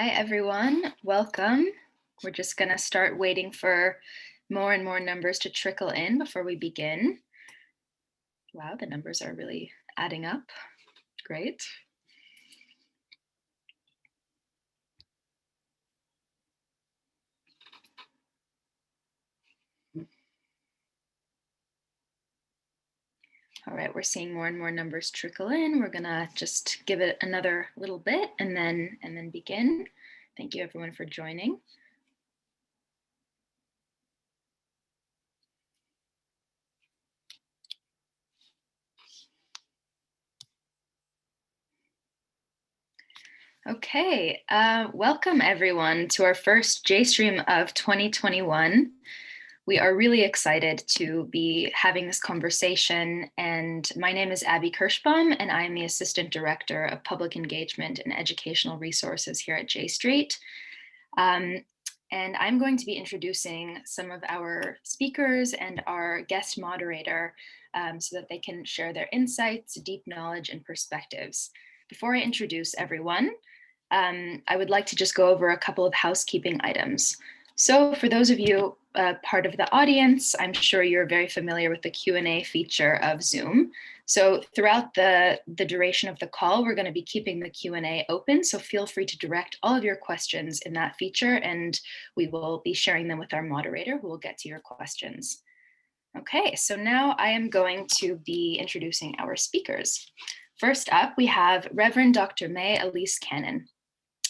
Hi, everyone. Welcome. We're just going to start waiting for more and more numbers to trickle in before we begin. Wow, the numbers are really adding up. Great. All right, we're seeing more and more numbers trickle in. We're going to just give it another little bit and then begin. Thank you, everyone, for joining. Okay, welcome everyone to our first JStream of 2021. We are really excited to be having this conversation, and my name is Abby Kirschbaum, and I am the Assistant Director of Public Engagement and Educational Resources here at J Street. And I'm going to be introducing some of our speakers and our guest moderator so that they can share their insights, deep knowledge, and perspectives. Before I introduce everyone, I would like to just go over a couple of housekeeping items. So for those of you part of the audience, I'm sure you're very familiar with the Q&A feature of Zoom. So throughout the duration of the call, we're going to be keeping the Q&A open. So feel free to direct all of your questions in that feature, and we will be sharing them with our moderator who will get to your questions. Okay, so now I am going to be introducing our speakers. First up, we have Reverend Dr. Mae Cannon.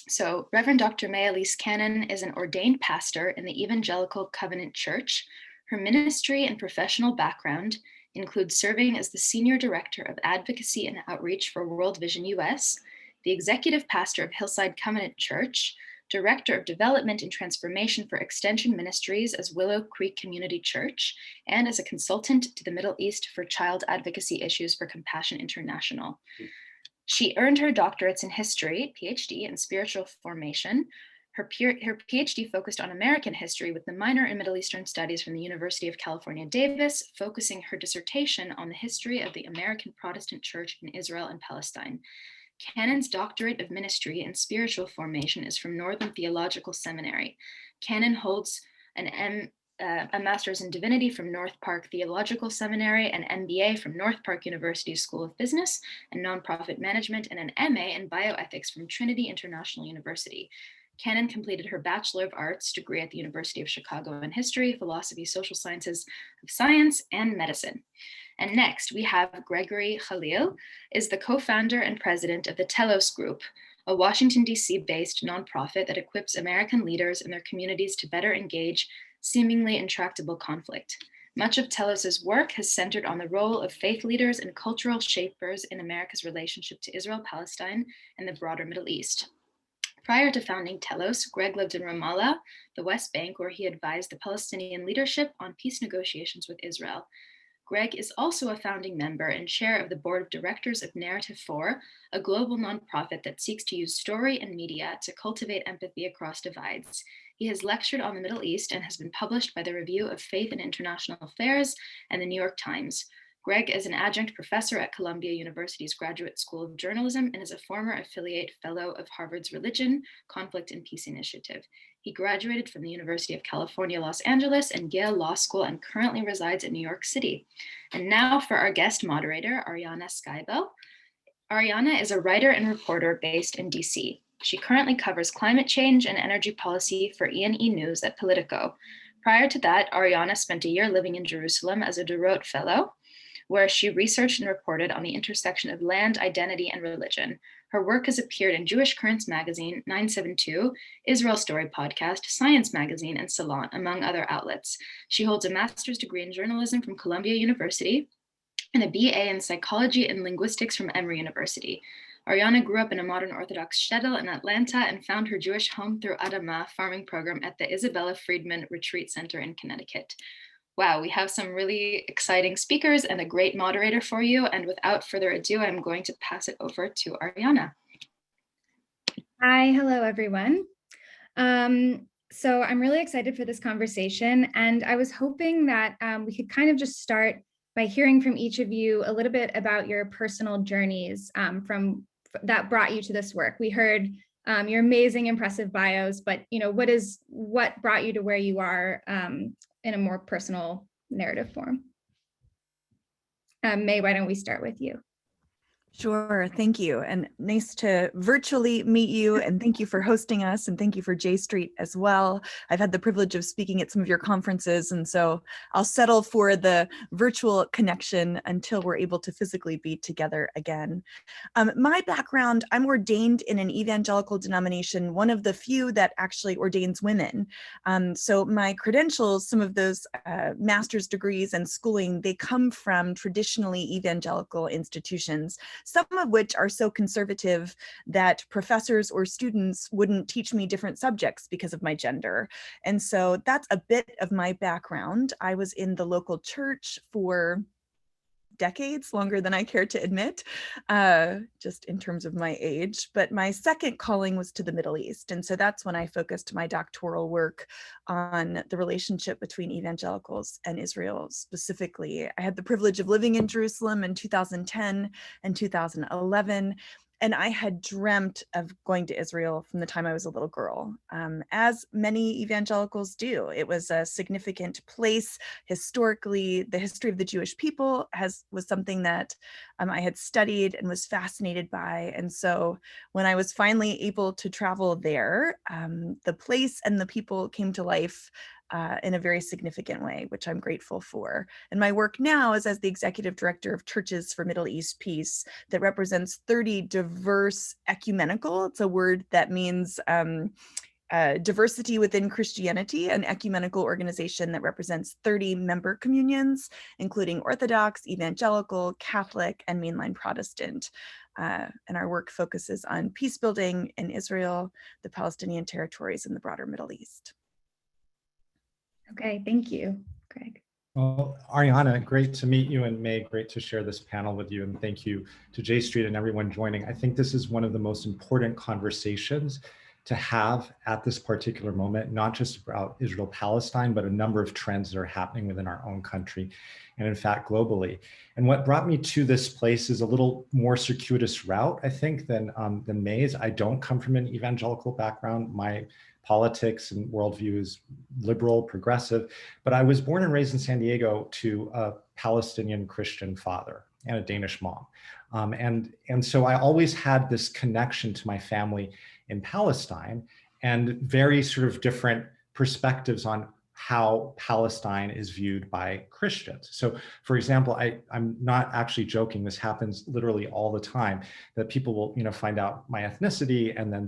So Reverend Dr. Mae Cannon is an ordained pastor in the Evangelical Covenant Church. Her ministry and professional background includes serving as the Senior Director of Advocacy and Outreach for World Vision US, the Executive Pastor of Hillside Covenant Church, Director of Development and Transformation for Extension Ministries as Willow Creek Community Church, and as a consultant to the Middle East for child advocacy issues for Compassion International. She earned her doctorates in history, PhD, and spiritual formation. Her PhD focused on American history with the minor in Middle Eastern Studies from the University of California, Davis, focusing her dissertation on the history of the American Protestant Church in Israel and Palestine. Cannon's doctorate of ministry and spiritual formation is from Northern Theological Seminary. Cannon holds a master's in divinity from North Park Theological Seminary, an MBA from North Park University School of Business and Nonprofit Management, and an MA in bioethics from Trinity International University. Cannon completed her Bachelor of Arts degree at the University of Chicago in History, Philosophy, Social Sciences of Science, and Medicine. And next, we have Greg Khalil, is the co-founder and president of the Telos Group, a Washington, D.C.-based nonprofit that equips American leaders and their communities to better engage seemingly intractable conflict. Much of Telos's work has centered on the role of faith leaders and cultural shapers in America's relationship to Israel-Palestine and the broader Middle East. Prior to founding Telos, Greg lived in Ramallah, the West Bank, where he advised the Palestinian leadership on peace negotiations with Israel. Greg is also a founding member and chair of the board of directors of Narrative 4, a global nonprofit that seeks to use story and media to cultivate empathy across divides. He has lectured on the Middle East and has been published by the Review of Faith and International Affairs and the New York Times. Greg is an adjunct professor at Columbia University's Graduate School of Journalism and is a former affiliate fellow of Harvard's Religion, Conflict, and Peace Initiative. He graduated from the University of California, Los Angeles, and Yale Law School, and currently resides in New York City. And now for our guest moderator, Arianna Skibell. Arianna is a writer and reporter based in DC. She currently covers climate change and energy policy for E&E News at Politico. Prior to that, Arianna spent a year living in Jerusalem as a de Rote Fellow, where she researched and reported on the intersection of land, identity, and religion. Her work has appeared in Jewish Currents Magazine, 972, Israel Story Podcast, Science Magazine, and Salon, among other outlets. She holds a master's degree in journalism from Columbia University and a BA in psychology and linguistics from Emory University. Arianna grew up in a modern Orthodox shtetl in Atlanta and found her Jewish home through Adamah farming program at the Isabella Friedman Retreat Center in Connecticut. Wow, we have some really exciting speakers and a great moderator for you. And without further ado, I'm going to pass it over to Arianna. Hi, hello, everyone. So I'm really excited for this conversation. And I was hoping that we could kind of just start by hearing from each of you a little bit about your personal journeys that brought you to this work. We heard your amazing, impressive bios, but what brought you to where you are in a more personal narrative form? Mae, why don't we start with you? Sure, thank you. And nice to virtually meet you. And thank you for hosting us. And thank you for J Street as well. I've had the privilege of speaking at some of your conferences. And so I'll settle for the virtual connection until we're able to physically be together again. My background, I'm ordained in an evangelical denomination, one of the few that actually ordains women. So my credentials, some of those master's degrees and schooling, they come from traditionally evangelical institutions, some of which are so conservative that professors or students wouldn't teach me different subjects because of my gender. And so that's a bit of my background. I was in the local church for decades, longer than I care to admit, just in terms of my age. But my second calling was to the Middle East. And so that's when I focused my doctoral work on the relationship between evangelicals and Israel specifically. I had the privilege of living in Jerusalem in 2010 and 2011. And I had dreamt of going to Israel from the time I was a little girl, as many evangelicals do. It was a significant place historically. The history of the Jewish people was something that I had studied and was fascinated by. And so when I was finally able to travel there, the place and the people came to life in a very significant way, which I'm grateful for. And my work now is as the executive director of Churches for Middle East Peace that represents 30 diverse ecumenical. It's a word that means diversity within Christianity, an ecumenical organization that represents 30 member communions, including Orthodox, Evangelical, Catholic, and mainline Protestant. And our work focuses on peace building in Israel, the Palestinian territories, and the broader Middle East. Okay, thank you, Greg. Well, Arianna, great to meet you, and Mae, great to share this panel with you. And thank you to J Street and everyone joining. I think this is one of the most important conversations to have at this particular moment, not just about Israel-Palestine, but a number of trends that are happening within our own country and in fact, globally. And what brought me to this place is a little more circuitous route, I think, than Mae's. I don't come from an evangelical background. My politics and worldview is liberal, progressive, but I was born and raised in San Diego to a Palestinian Christian father and a Danish mom. And so I always had this connection to my family in Palestine and very sort of different perspectives on how Palestine is viewed by Christians. So for example, I'm not actually joking, this happens literally all the time, that people will find out my ethnicity and then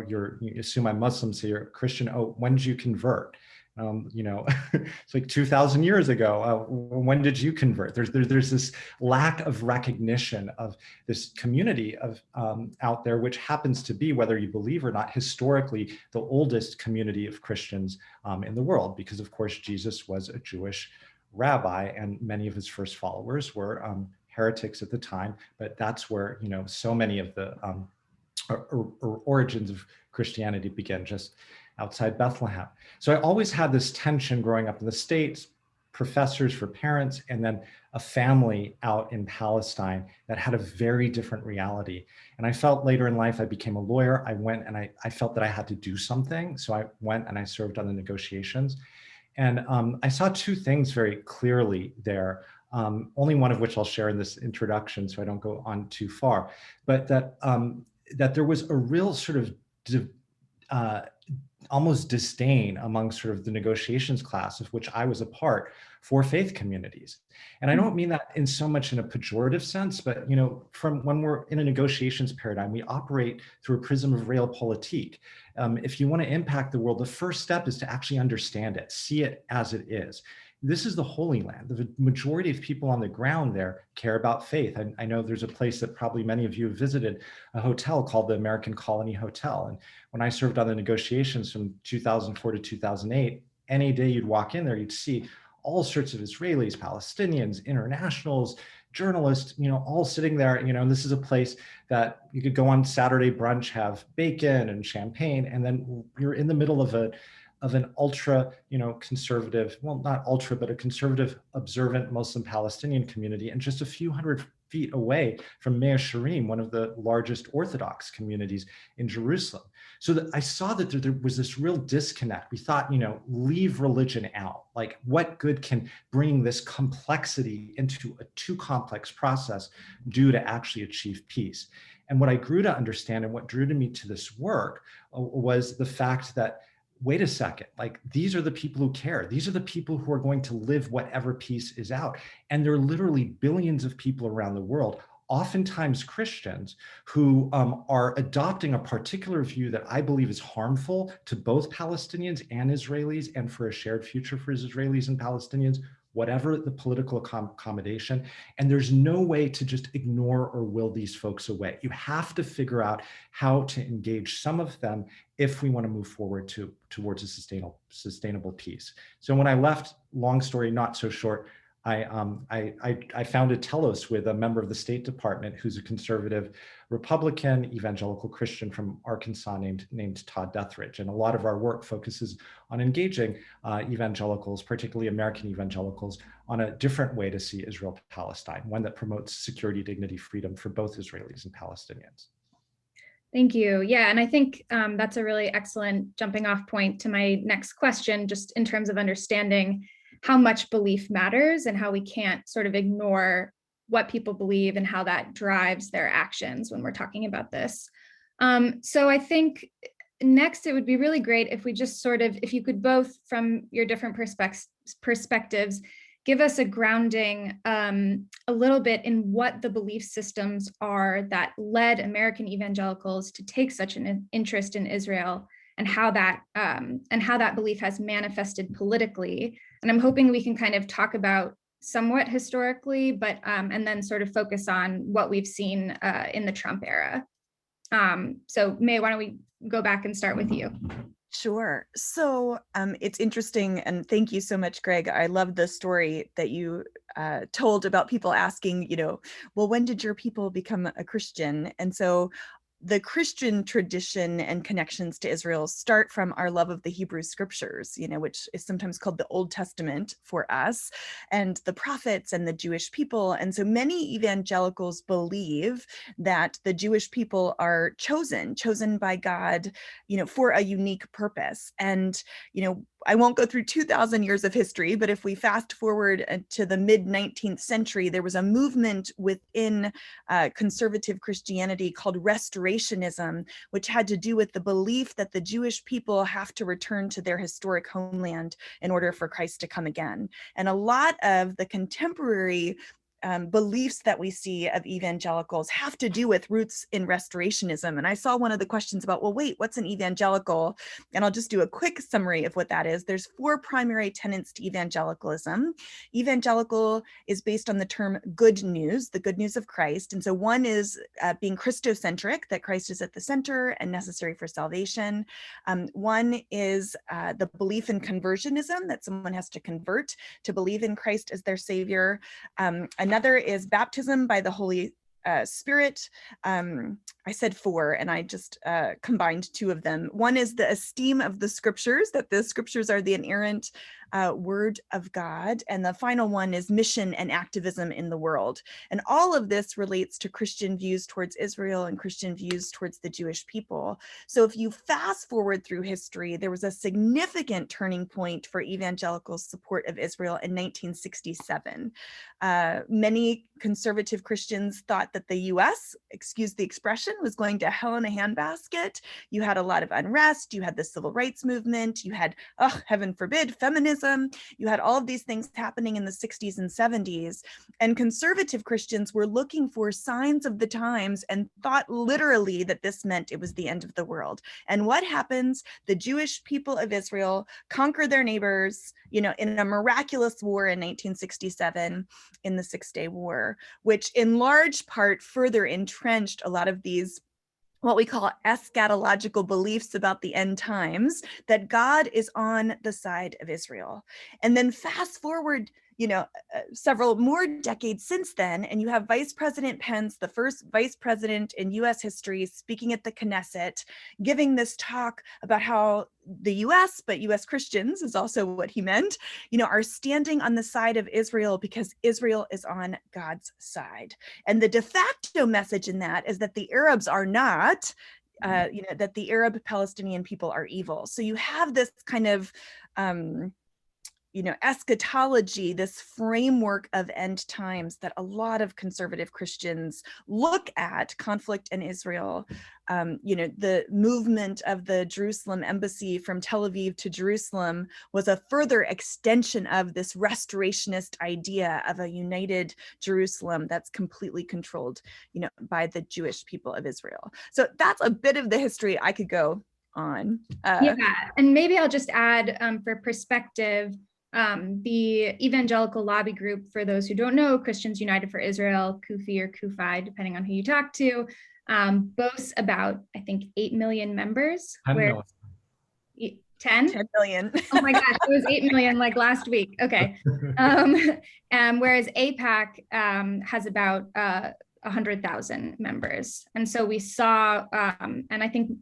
you assume I'm Muslim, so you're a Christian, oh, when did you convert? It's like 2,000 years ago. When did you convert? There's this lack of recognition of this community of out there, which happens to be, whether you believe or not, historically the oldest community of Christians in the world, because of course Jesus was a Jewish rabbi and many of his first followers were heretics at the time. But that's where so many of the origins of Christianity began, just outside Bethlehem. So I always had this tension growing up in the States, professors for parents, and then a family out in Palestine that had a very different reality. And I felt later in life, I became a lawyer. I went and I felt that I had to do something. So I went and I served on the negotiations. And I saw two things very clearly there. Only one of which I'll share in this introduction, so I don't go on too far, but that there was a real sort of almost disdain among sort of the negotiations class of which I was a part for faith communities. And I don't mean that in so much in a pejorative sense, but from when we're in a negotiations paradigm, we operate through a prism of realpolitik. If you want to impact the world, the first step is to actually understand it, see it as it is. This is the Holy Land. The majority of people on the ground there care about faith. I know there's a place that probably many of you have visited, a hotel called the American Colony Hotel. And when I served on the negotiations from 2004 to 2008, any day you'd walk in there, you'd see all sorts of Israelis, Palestinians, internationals, journalists, all sitting there, and this is a place that you could go on Saturday brunch, have bacon and champagne, and then you're in the middle of an ultra, conservative, well, not ultra, but a conservative, observant Muslim Palestinian community, and just a few hundred feet away from Mea Shearim, one of the largest Orthodox communities in Jerusalem. So that I saw that there was this real disconnect. We thought, leave religion out. Like, what good can bringing this complexity into a too complex process do to actually achieve peace? And what I grew to understand and what drew me to this work was the fact that, wait a second, like, these are the people who care. These are the people who are going to live whatever peace is out. And there are literally billions of people around the world, oftentimes Christians, who are adopting a particular view that I believe is harmful to both Palestinians and Israelis, and for a shared future for Israelis and Palestinians, whatever the political accommodation. And there's no way to just ignore or will these folks away. You have to figure out how to engage some of them if we want to move forward towards a sustainable peace. So when I left, long story not so short, I founded Telos with a member of the State Department who's a conservative Republican evangelical Christian from Arkansas named Todd Deathridge. And a lot of our work focuses on engaging evangelicals, particularly American evangelicals, on a different way to see Israel-Palestine, one that promotes security, dignity, freedom for both Israelis and Palestinians. Thank you. Yeah, and I think that's a really excellent jumping off point to my next question, just in terms of understanding how much belief matters and how we can't sort of ignore what people believe and how that drives their actions when we're talking about this. So I think next it would be really great if we just sort of, if you could both, from your different perspectives, give us a grounding a little bit in what the belief systems are that led American evangelicals to take such an interest in Israel, and how that belief has manifested politically. And I'm hoping we can kind of talk about somewhat historically, but and then sort of focus on what we've seen in the Trump era. So Mae, why don't we go back and start with you? Sure. So it's interesting, and thank you so much, Greg. I love the story that you told about people asking, well, when did your people become a Christian? And so the Christian tradition and connections to Israel start from our love of the Hebrew scriptures, which is sometimes called the Old Testament for us, and the prophets and the Jewish people. And so many evangelicals believe that the Jewish people are chosen by God, for a unique purpose. And, I won't go through 2,000 years of history, but if we fast forward to the mid-19th century, there was a movement within conservative Christianity called Restorationism, which had to do with the belief that the Jewish people have to return to their historic homeland in order for Christ to come again. And a lot of the contemporary beliefs that we see of evangelicals have to do with roots in restorationism. And I saw one of the questions about, well, wait, what's an evangelical? And I'll just do a quick summary of what that is. There's 4 primary tenets to evangelicalism. Evangelical is based on the term good news, the good news of Christ. And so one is being Christocentric, that Christ is at the center and necessary for salvation. One is the belief in conversionism, that someone has to convert to believe in Christ as their savior. Another is baptism by the Holy Spirit. I said 4, and I just combined 2 of them. One is the esteem of the scriptures, that the scriptures are the inerrant word of God. And the final one is mission and activism in the world. And all of this relates to Christian views towards Israel and Christian views towards the Jewish people. So if you fast forward through history, there was a significant turning point for evangelical support of Israel in 1967. Many conservative Christians thought that the US, excuse the expression, was going to hell in a handbasket. You had a lot of unrest. You had the civil rights movement. You had, heaven forbid, feminism. You had all of these things happening in the 60s and 70s. And conservative Christians were looking for signs of the times and thought literally that this meant it was the end of the world. And what happens? The Jewish people of Israel conquer their neighbors, in a miraculous war in 1967, in the Six-Day War, which in large part further entrenched a lot of these what we call eschatological beliefs about the end times, that God is on the side of Israel. And then fast forward several more decades since then, and you have Vice President Pence, the first vice president in US history, speaking at the Knesset, giving this talk about how the US, but US Christians is also what he meant, are standing on the side of Israel because Israel is on God's side. And the de facto message in that is that the Arabs are not, that the Arab Palestinian people are evil. So you have this kind of, eschatology, this framework of end times that a lot of conservative Christians look at conflict in Israel. The movement of the Jerusalem embassy from Tel Aviv to Jerusalem was a further extension of this restorationist idea of a united Jerusalem that's completely controlled, by the Jewish people of Israel. So that's a bit of the history. I could go on. Yeah, and maybe I'll just add for perspective, the Evangelical Lobby Group, for those who don't know, Christians United for Israel, CUFI or CUFI, depending on who you talk to, boasts about, I think, 8 million members. 10 where million. 10? 10 million. Oh my gosh, it was 8 million like last week. Okay. Whereas AIPAC has about 100,000 members. And so we saw, and I think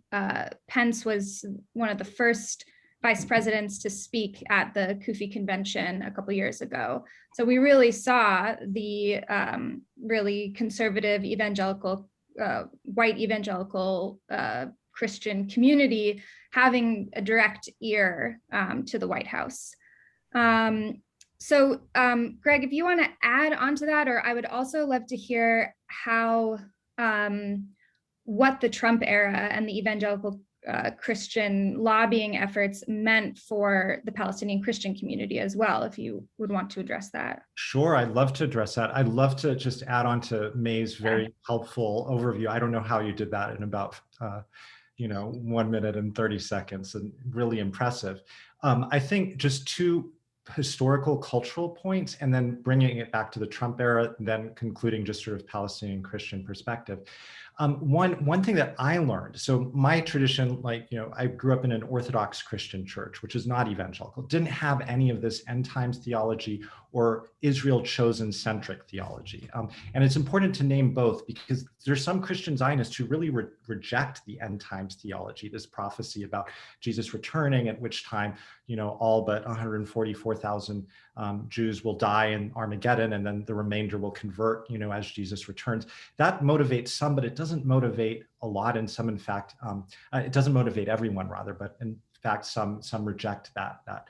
Pence was one of the first vice presidents to speak at the CUFI convention a couple years ago. So we really saw the really conservative evangelical, white evangelical Christian community having a direct ear to the White House. So Greg, if you want to add on to that, or I would also love to hear how, what the Trump era and the evangelical Christian lobbying efforts meant for the Palestinian Christian community as well, if you would want to address that. Sure, I'd love to address that. I'd love to just add on to Mae's very helpful overview. I don't know how you did that in about 1 minute and 30 seconds, and really impressive. I think just two historical cultural points, and then bringing it back to the Trump era, then concluding just sort of Palestinian Christian perspective. One thing that I learned, so my tradition, I grew up in an Orthodox Christian church, which is not evangelical, didn't have any of this end times theology or Israel chosen centric theology. And it's important to name both, because there's some Christian Zionists who really reject the end times theology, this prophecy about Jesus returning, at which time, all but 144,000 Jews will die in Armageddon, and then the remainder will convert, as Jesus returns. That motivates some, but it doesn't motivate a lot. And some, in fact, it doesn't motivate everyone, rather, but in fact, some reject that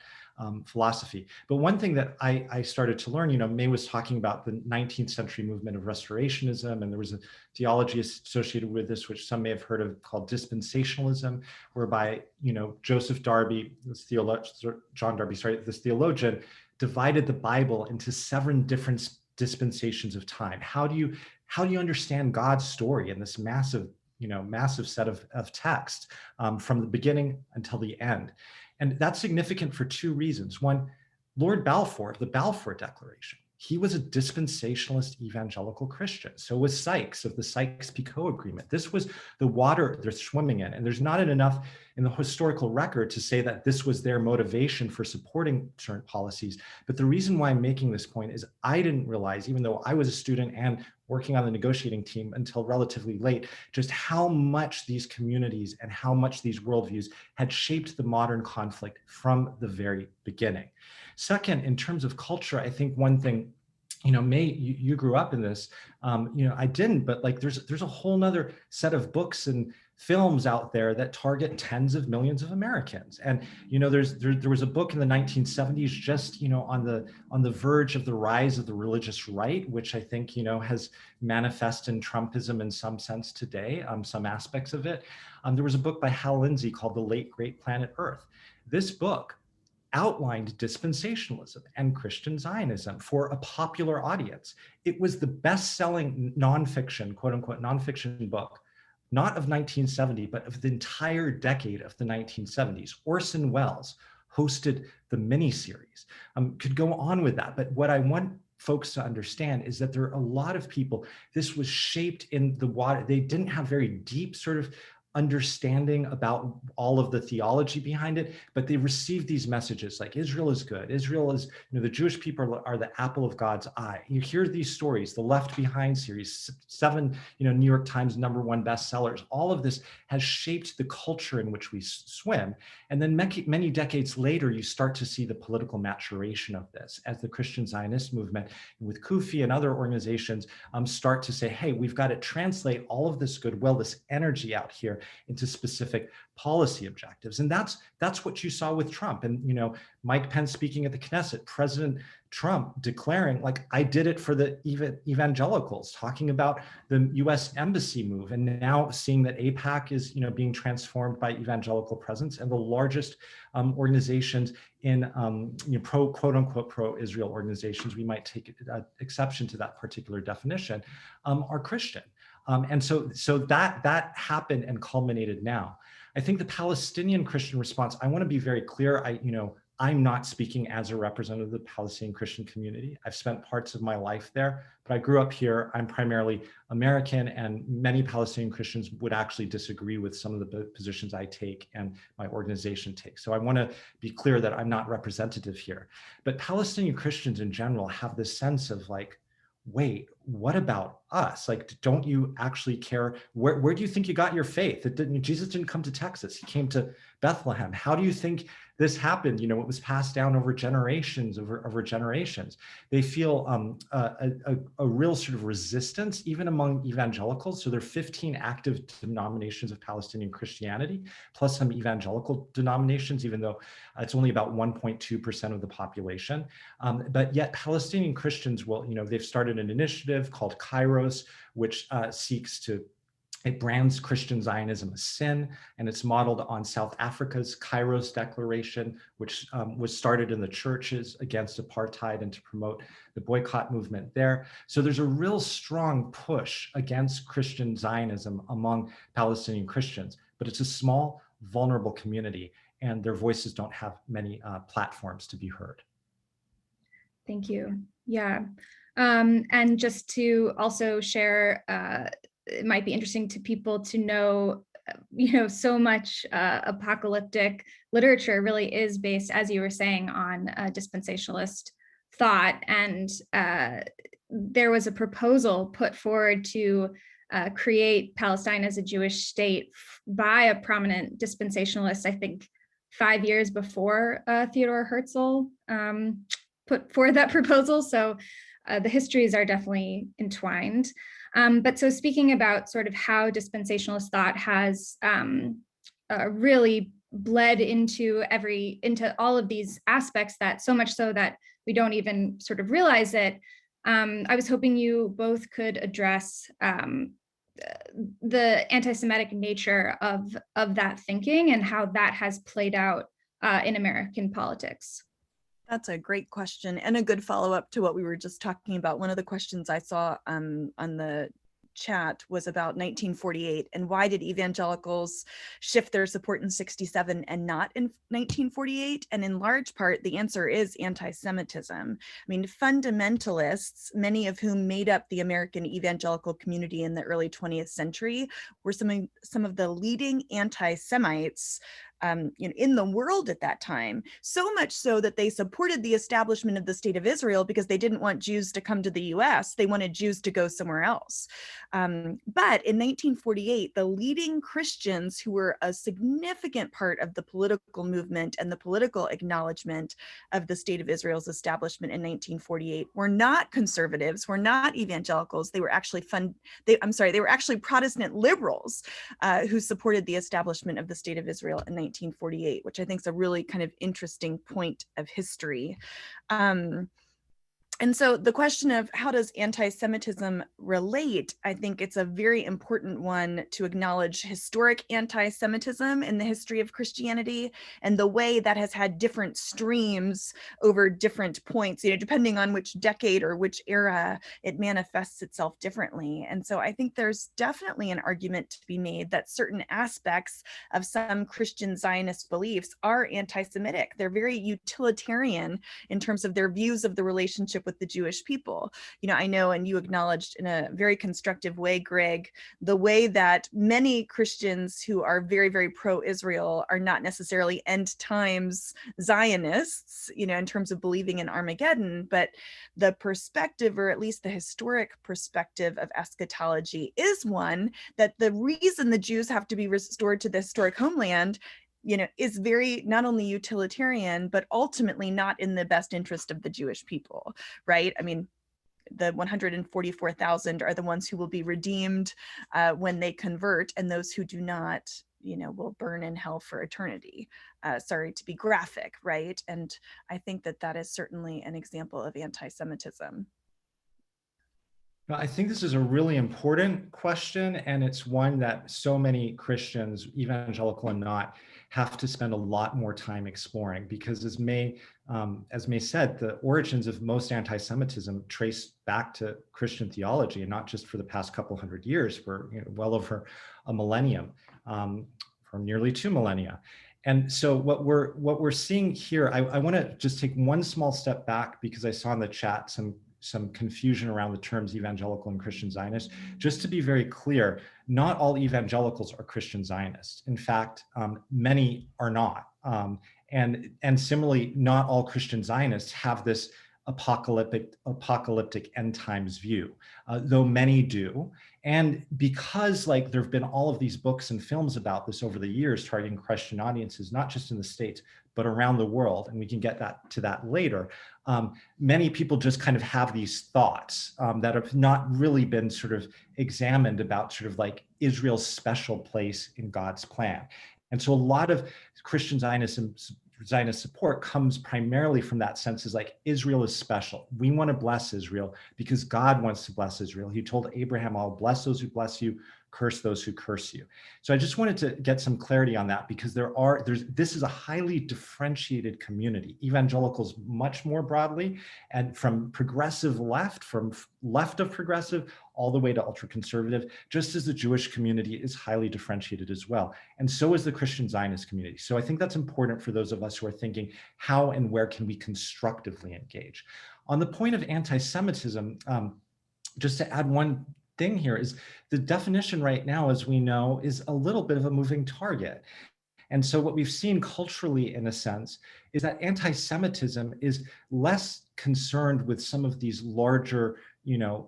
philosophy. But one thing that I started to learn, Mae was talking about the 19th century movement of restorationism, and there was a theology associated with this, which some may have heard of, called dispensationalism, whereby, Joseph Darby, this theologian, divided the Bible into 7 different dispensations of time. How do you understand God's story in this massive set of text from the beginning until the end? And that's significant for 2 reasons. One, Lord Balfour, the Balfour Declaration, he was a dispensationalist evangelical Christian. So was Sykes of the Sykes-Picot Agreement. This was the water they're swimming in. And there's not enough in the historical record to say that this was their motivation for supporting certain policies. But the reason why I'm making this point is I didn't realize, even though I was a student and working on the negotiating team until relatively late, just how much these communities and how much these worldviews had shaped the modern conflict from the very beginning. Second, in terms of culture, I think one thing, Mae, you grew up in this, I didn't, but there's a whole nother set of books and films out there that target tens of millions of Americans. And, there was a book in the 1970s, just, on the verge of the rise of the religious right, which I think, has manifested in Trumpism in some sense today, some aspects of it. There was a book by Hal Lindsey called The Late Great Planet Earth. This book outlined dispensationalism and Christian Zionism for a popular audience. It was the best-selling nonfiction, quote unquote, nonfiction book, not of 1970, but of the entire decade of the 1970s. Orson Welles hosted the miniseries. Could go on with that, but what I want folks to understand is that there are a lot of people, this was shaped in the water. They didn't have very deep sort of understanding about all of the theology behind it, but they received these messages like Israel is good. Israel is, the Jewish people are the apple of God's eye. You hear these stories, the Left Behind series, 7, New York Times #1 bestsellers. All of this has shaped the culture in which we swim. And then many decades later, you start to see the political maturation of this as the Christian Zionist movement with Kufi and other organizations start to say, hey, we've got to translate all of this goodwill, this energy out here into specific policy objectives. And that's what you saw with Trump. And, Mike Pence speaking at the Knesset, President Trump declaring, like, I did it for the evangelicals, talking about the US embassy move, and now seeing that AIPAC is, being transformed by evangelical presence, and the largest organizations in quote unquote pro-Israel organizations, we might take exception to that particular definition, are Christian. And so that happened and culminated now. I think the Palestinian Christian response, I want to be very clear. I'm not speaking as a representative of the Palestinian Christian community. I've spent parts of my life there, but I grew up here. I'm primarily American, and many Palestinian Christians would actually disagree with some of the positions I take and my organization takes. So I want to be clear that I'm not representative here. But Palestinian Christians in general have this sense of like, wait, what about us? Like, don't you actually care? Where do you think you got your faith? Jesus didn't come to Texas. He came to Bethlehem. How do you think this happened? It was passed down over generations, over generations. They feel a real sort of resistance, even among evangelicals. So there are 15 active denominations of Palestinian Christianity, plus some evangelical denominations, even though it's only about 1.2% of the population. But yet Palestinian Christians will, they've started an initiative called Kairos, which it brands Christian Zionism a sin, and it's modeled on South Africa's Kairos Declaration, which was started in the churches against apartheid and to promote the boycott movement there. So there's a real strong push against Christian Zionism among Palestinian Christians, but it's a small, vulnerable community, and their voices don't have many platforms to be heard. Thank you. Yeah. And just to also share, it might be interesting to people to know, so much apocalyptic literature really is based, as you were saying, on dispensationalist thought. And there was a proposal put forward to create Palestine as a Jewish state by a prominent dispensationalist, I think 5 years before Theodore Herzl put forward that proposal. So the histories are definitely entwined. But so speaking about sort of how dispensationalist thought has really bled into all of these aspects, that so much so that we don't even sort of realize it, I was hoping you both could address the anti-Semitic nature of that thinking and how that has played out in American politics. That's a great question and a good follow-up to what we were just talking about. One of the questions I saw on the chat was about 1948 and why did evangelicals shift their support in 67 and not in 1948? And in large part, the answer is anti-Semitism. I mean, fundamentalists, many of whom made up the American evangelical community in the early 20th century, were some of the leading anti-Semites in the world at that time, so much so that they supported the establishment of the state of Israel because they didn't want Jews to come to the US. They wanted Jews to go somewhere else. But in 1948, the leading Christians who were a significant part of the political movement and the political acknowledgement of the state of Israel's establishment in 1948 were not conservatives, were not evangelicals. They were actually they were actually Protestant liberals who supported the establishment of the state of Israel in 1948, which I think is a really kind of interesting point of history. And so the question of how does anti-Semitism relate, I think it's a very important one to acknowledge historic anti-Semitism in the history of Christianity and the way that has had different streams over different points, depending on which decade or which era it manifests itself differently. And so I think there's definitely an argument to be made that certain aspects of some Christian Zionist beliefs are anti-Semitic. They're very utilitarian in terms of their views of the relationship with with the Jewish people. I know, and you acknowledged in a very constructive way, Greg, the way that many Christians who are very, very pro-Israel are not necessarily end times Zionists, in terms of believing in Armageddon, but the perspective, or at least the historic perspective of eschatology, is one that the reason the Jews have to be restored to the historic homeland is very not only utilitarian, but ultimately not in the best interest of the Jewish people, right? I mean, the 144,000 are the ones who will be redeemed when they convert, and those who do not, will burn in hell for eternity. Sorry to be graphic, right? And I think that is certainly an example of anti-Semitism. I think this is a really important question, and it's one that so many Christians, evangelical and not, have to spend a lot more time exploring, because as Mae said, the origins of most anti-Semitism trace back to Christian theology, and not just for the past couple hundred years, for well over a millennium, for nearly 2 millennia. And so what we're seeing here, I want to just take one small step back, because I saw in the chat some confusion around the terms evangelical and Christian Zionist. Just to be very clear, not all evangelicals are Christian Zionists. In fact, many are not. And similarly, not all Christian Zionists have this apocalyptic end times view, though many do. And because there have been all of these books and films about this over the years, targeting Christian audiences, not just in the States, but around the world, and we can get to that later, many people just kind of have these thoughts that have not really been sort of examined about sort of Israel's special place in God's plan. And so a lot of Christian Zionist support comes primarily from that sense, is Israel is special. We want to bless Israel because God wants to bless Israel. He told Abraham, I'll bless those who bless you, curse those who curse you. So I just wanted to get some clarity on that, because this is a highly differentiated community. Evangelicals much more broadly, and from progressive left, from left of progressive, all the way to ultra-conservative, just as the Jewish community is highly differentiated as well. And so is the Christian Zionist community. So I think that's important for those of us who are thinking, how and where can we constructively engage? On the point of anti-Semitism, just to add one thing here, is the definition right now, as we know, is a little bit of a moving target. And so what we've seen culturally, in a sense, is that anti-Semitism is less concerned with some of these larger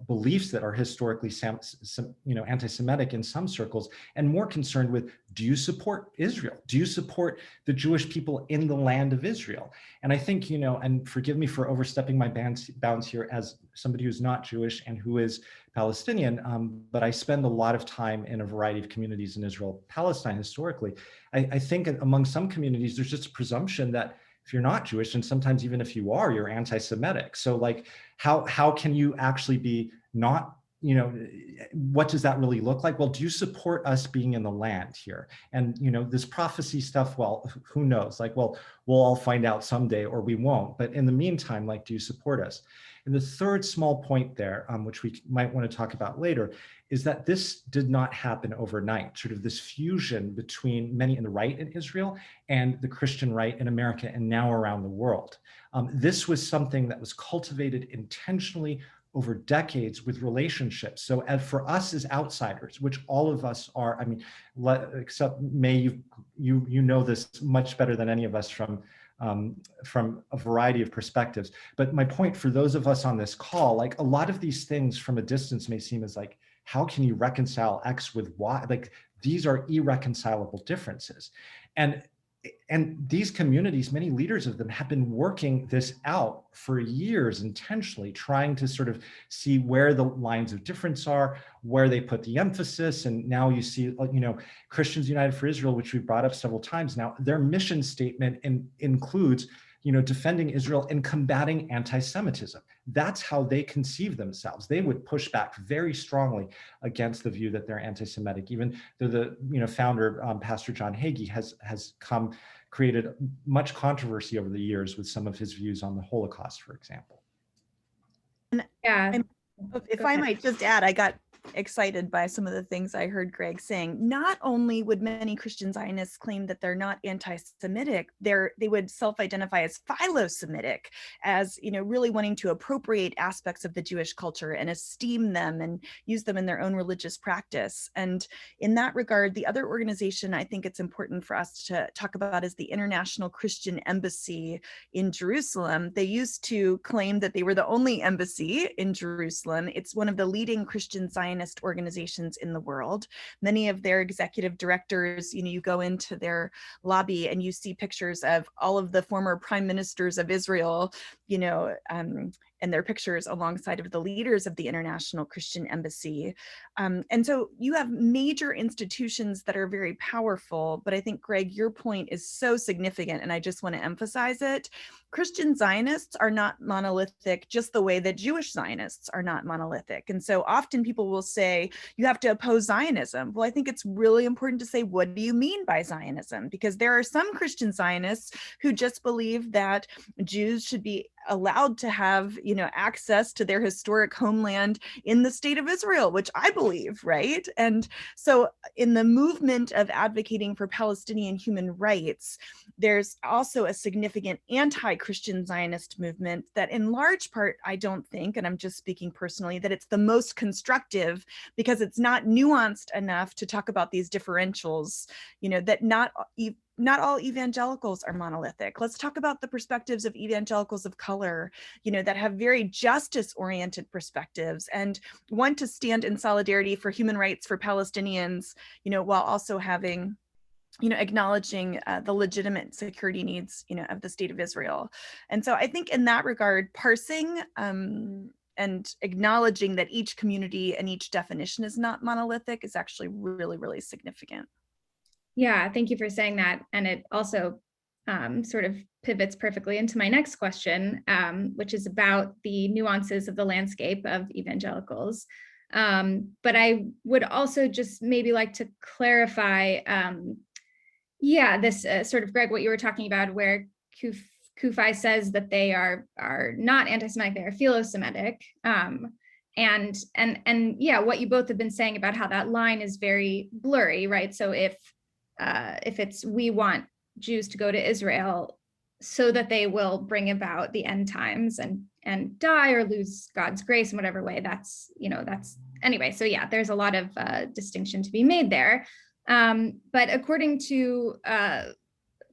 beliefs that are historically anti-Semitic in some circles, and more concerned with, do you support Israel? Do you support the Jewish people in the land of Israel? And I think, and forgive me for overstepping my bounds here as somebody who's not Jewish and who is Palestinian, but I spend a lot of time in a variety of communities in Israel-Palestine historically. I think among some communities, there's just a presumption that if you're not Jewish, and sometimes even if you are, you're anti-Semitic. So how can you actually be not, what does that really look like? Well, do you support us being in the land here? And, this prophecy stuff, well, who knows? Well, we'll all find out someday, or we won't. But in the meantime, do you support us? And the third small point there, which we might want to talk about later, is that this did not happen overnight, sort of this fusion between many in the right in Israel and the Christian right in America and now around the world. This was something that was cultivated intentionally over decades with relationships. So as for us as outsiders, which all of us are, I mean, except Mae, you know this much better than any of us from a variety of perspectives. But my point for those of us on this call, a lot of these things from a distance may seem as how can you reconcile X with Y? These are irreconcilable differences. And these communities, many leaders of them, have been working this out for years, intentionally trying to sort of see where the lines of difference are, where they put the emphasis. And now you see, Christians United for Israel, which we've brought up several times now, their mission statement includes, defending Israel and combating anti-Semitism. That's how they conceive themselves. They would push back very strongly against the view that they're anti-Semitic, even though the founder, Pastor John Hagee, has created much controversy over the years with some of his views on the Holocaust, for example. Yeah. If I might just add, I got excited by some of the things I heard Greg saying. Not only would many Christian Zionists claim that they're not anti-Semitic, they would self-identify as philo-Semitic, as really wanting to appropriate aspects of the Jewish culture and esteem them and use them in their own religious practice. And in that regard, the other organization I think it's important for us to talk about is the International Christian Embassy in Jerusalem. They used to claim that they were the only embassy in Jerusalem. It's one of the leading Christian Zionist organizations in the world. Many of their executive directors, you go into their lobby and you see pictures of all of the former prime ministers of Israel, and their pictures alongside of the leaders of the International Christian Embassy. And so you have major institutions that are very powerful, but I think, Greg, your point is so significant, and I just want to emphasize it. Christian Zionists are not monolithic just the way that Jewish Zionists are not monolithic. And so often people will say, you have to oppose Zionism. Well, I think it's really important to say, what do you mean by Zionism? Because there are some Christian Zionists who just believe that Jews should be allowed to have, access to their historic homeland in the state of Israel, which I believe, right? And so in the movement of advocating for Palestinian human rights, there's also a significant anti-Christian Zionist movement that in large part, I don't think, and I'm just speaking personally, that it's the most constructive because it's not nuanced enough to talk about these differentials, that not all evangelicals are monolithic. Let's talk about the perspectives of evangelicals of color, that have very justice-oriented perspectives and want to stand in solidarity for human rights for Palestinians, while also having, acknowledging the legitimate security needs, of the state of Israel. And so I think in that regard, parsing and acknowledging that each community and each definition is not monolithic is actually really, really significant. Yeah, thank you for saying that. And it also sort of pivots perfectly into my next question, which is about the nuances of the landscape of evangelicals. But I would also just maybe like to clarify, this sort of, Greg, what you were talking about, where CUFI says that they are not anti-Semitic, they are philo-Semitic. And what you both have been saying about how that line is very blurry, right? So if it's, we want Jews to go to Israel so that they will bring about the end times and die or lose God's grace in whatever way, that's anyway. So yeah, there's a lot of distinction to be made there. But according to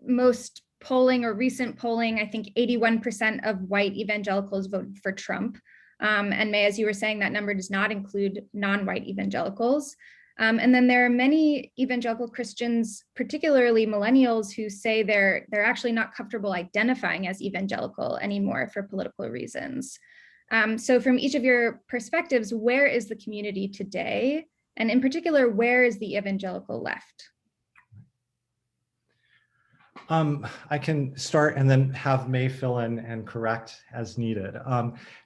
most polling or recent polling, I think 81% of white evangelicals voted for Trump. And Mae, as you were saying, that number does not include non-white evangelicals. And then there are many evangelical Christians, particularly millennials, who say they're actually not comfortable identifying as evangelical anymore for political reasons. So from each of your perspectives, where is the community today? And in particular, where is the evangelical left? I can start and then have Mae fill in and correct as needed.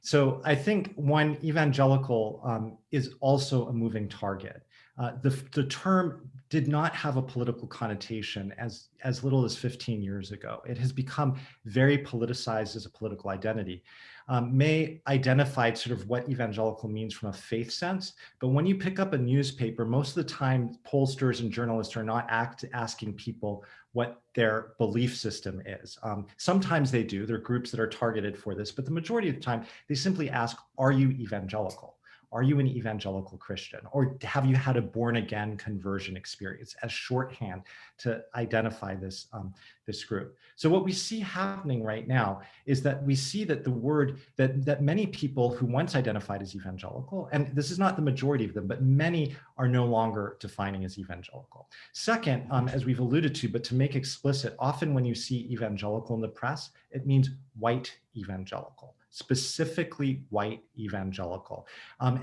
So I think one, evangelical is also a moving target. The term did not have a political connotation as little as 15 years ago. It has become very politicized as a political identity. Mae identified sort of what evangelical means from a faith sense, but when you pick up a newspaper, most of the time pollsters and journalists are not asking people what their belief system is. Sometimes they do, there are groups that are targeted for this, but the majority of the time they simply ask, are you evangelical? Are you an evangelical Christian? Or have you had a born again conversion experience as shorthand to identify this, this group? So what we see happening right now is that we see that the word that many people who once identified as evangelical, and this is not the majority of them, but many are no longer defining as evangelical. Second, as we've alluded to, but to make explicit, often when you see evangelical in the press, it means white evangelical, specifically white evangelical.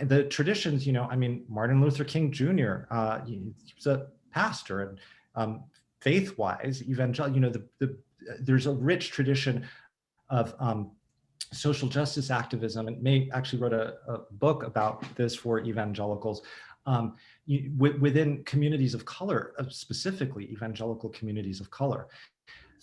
The traditions, Martin Luther King Jr., he was a pastor, and faith-wise, evangelical, there's a rich tradition of social justice activism, and Mae actually wrote a book about this for evangelicals, within communities of color, specifically evangelical communities of color.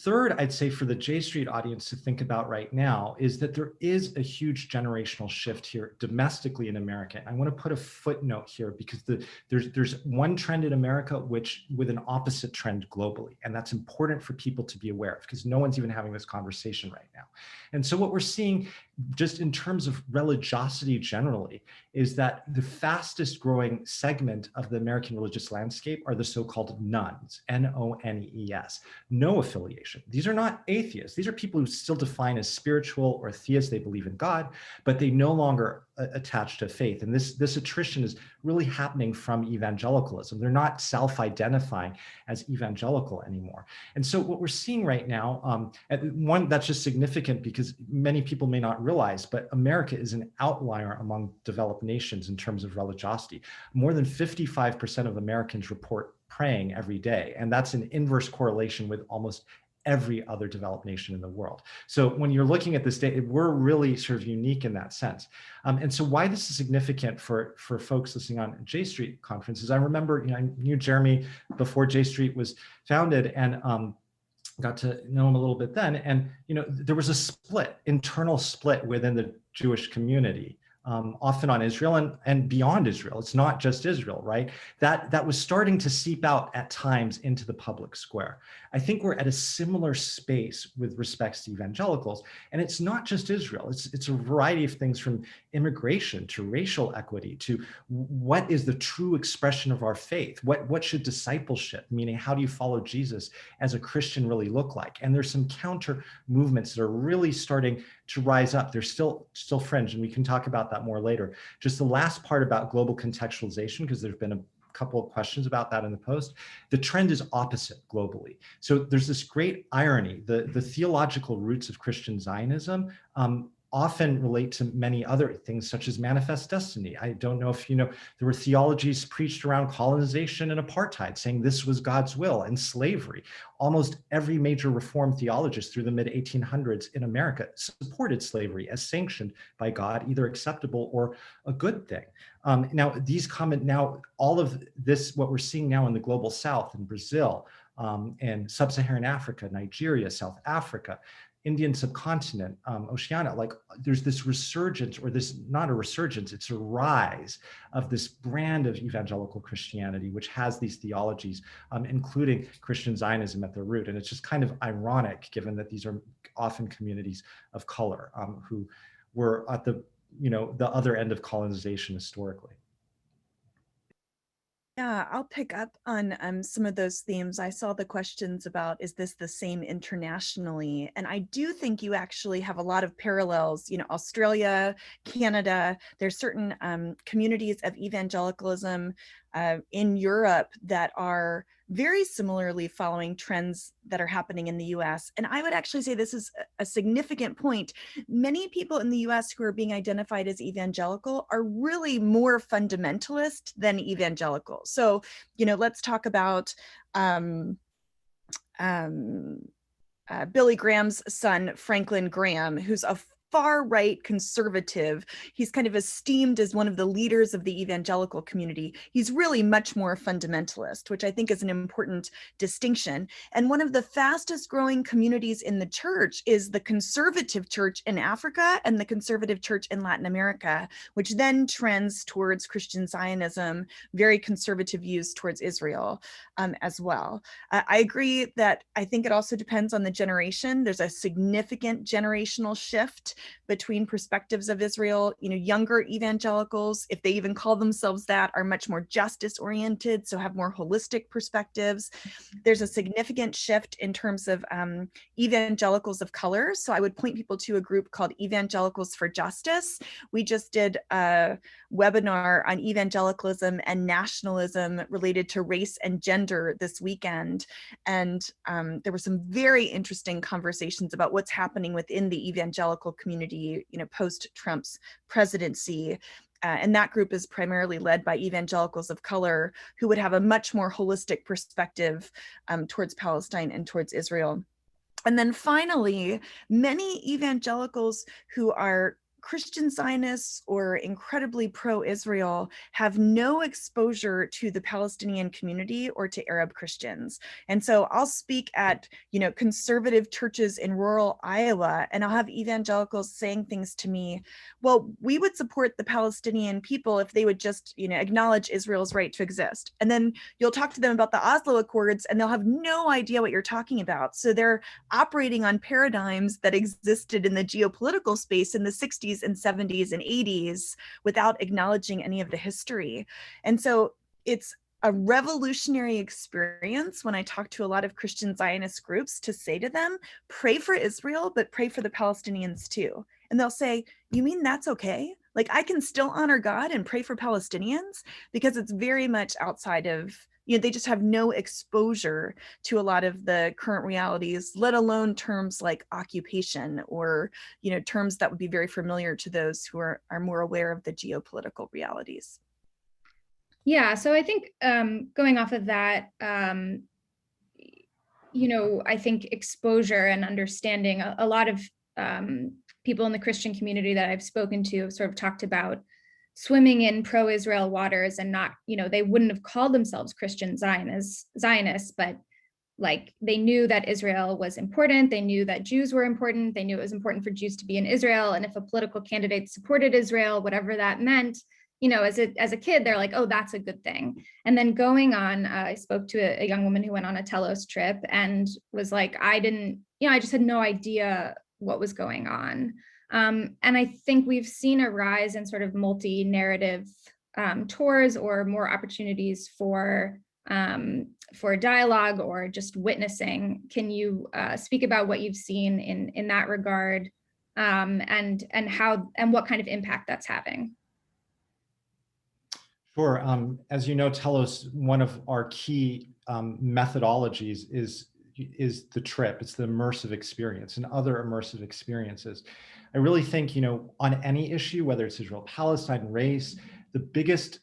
Third, I'd say for the J Street audience to think about right now is that there is a huge generational shift here domestically in America. And I want to put a footnote here because there's one trend in America which with an opposite trend globally. And that's important for people to be aware of because no one's even having this conversation right now. And so what we're seeing just in terms of religiosity generally is that the fastest growing segment of the American religious landscape are the so-called nones, N-O-N-E-S, no affiliation. These are not atheists. These are people who still define as spiritual or theists. They believe in God, but they no longer attach to faith. And this attrition is really happening from evangelicalism. They're not self-identifying as evangelical anymore. And so what we're seeing right now, one that's just significant because many people may not realize, but America is an outlier among developed nations in terms of religiosity. More than 55% of Americans report praying every day. And that's an inverse correlation with almost every other developed nation in the world. So when you're looking at this data, we're really sort of unique in that sense. And so why this is significant for folks listening on J Street conferences, I remember, I knew Jeremy before J Street was founded and got to know him a little bit then. And, there was a split, internal split within the Jewish community. Often on Israel and beyond Israel. It's not just Israel, right? That was starting to seep out at times into the public square. I think we're at a similar space with respects to evangelicals. And it's not just Israel. It's a variety of things from immigration to racial equity to what is the true expression of our faith? What should discipleship, meaning how do you follow Jesus as a Christian really look like? And there's some counter movements that are really starting to rise up. They're still fringe, and we can talk about that more later. Just the last part about global contextualization, because there's been a couple of questions about that in the post. The trend is opposite globally. So there's this great irony. The theological roots of Christian Zionism often relate to many other things such as manifest destiny. I don't know if you know, there were theologies preached around colonization and apartheid saying this was God's will, and slavery. Almost every major Reformed theologist through the mid 1800s in America supported slavery as sanctioned by God, either acceptable or a good thing. Now all of this, what we're seeing now in the global South, in Brazil, and sub-Saharan Africa, Nigeria, South Africa, Indian subcontinent, Oceania, like there's this resurgence, or this, not a resurgence, it's a rise of this brand of evangelical Christianity, which has these theologies, including Christian Zionism at their root. And it's just kind of ironic, given that these are often communities of color who were at the other end of colonization historically. Yeah, I'll pick up on some of those themes. I saw the questions about, is this the same internationally? And I do think you actually have a lot of parallels, Australia, Canada, there's certain communities of evangelicalism in Europe that are very similarly following trends that are happening in the US. And I would actually say this is a significant point. Many people in the US who are being identified as evangelical are really more fundamentalist than evangelical. So, let's talk about Billy Graham's son, Franklin Graham, who's a far-right conservative. He's kind of esteemed as one of the leaders of the evangelical community. He's really much more fundamentalist, which I think is an important distinction. And one of the fastest growing communities in the church is the conservative church in Africa and the conservative church in Latin America, which then trends towards Christian Zionism, very conservative views towards Israel as well. I agree that I think it also depends on the generation. There's a significant generational shift between perspectives of Israel. Younger evangelicals, if they even call themselves that, are much more justice oriented, so have more holistic perspectives. There's a significant shift in terms of evangelicals of color. So I would point people to a group called Evangelicals for Justice. We just did a webinar on evangelicalism and nationalism related to race and gender this weekend. And there were some very interesting conversations about what's happening within the evangelical community, post-Trump's presidency. And that group is primarily led by evangelicals of color who would have a much more holistic perspective towards Palestine and towards Israel. And then finally, many evangelicals who are Christian Zionists or incredibly pro-Israel have no exposure to the Palestinian community or to Arab Christians. And so I'll speak at, conservative churches in rural Iowa, and I'll have evangelicals saying things to me, well, we would support the Palestinian people if they would just, acknowledge Israel's right to exist. And then you'll talk to them about the Oslo Accords and they'll have no idea what you're talking about. So they're operating on paradigms that existed in the geopolitical space in the 60s and 70s and 80s without acknowledging any of the history. And so it's a revolutionary experience when I talk to a lot of Christian Zionist groups to say to them, pray for Israel, but pray for the Palestinians too. And they'll say, you mean that's okay? Like I can still honor God and pray for Palestinians? Because it's very much outside of, they just have no exposure to a lot of the current realities, let alone terms like occupation or, terms that would be very familiar to those who are more aware of the geopolitical realities. Yeah, so I think going off of that, I think exposure and understanding, a lot of people in the Christian community that I've spoken to have sort of talked about swimming in pro-Israel waters and not, they wouldn't have called themselves Christian Zionists, but like they knew that Israel was important. They knew that Jews were important. They knew it was important for Jews to be in Israel. And if a political candidate supported Israel, whatever that meant, as a kid, they're like, oh, that's a good thing. And then going on, I spoke to a young woman who went on a Telos trip and was like, I just had no idea what was going on. And I think we've seen a rise in sort of multi-narrative tours or more opportunities for dialogue or just witnessing. Can you speak about what you've seen in that regard, and how and what kind of impact that's having? Sure. As you know, Telos, one of our key methodologies is the trip. It's the immersive experience and other immersive experiences. I really think, on any issue, whether it's Israel-Palestine, race, the biggest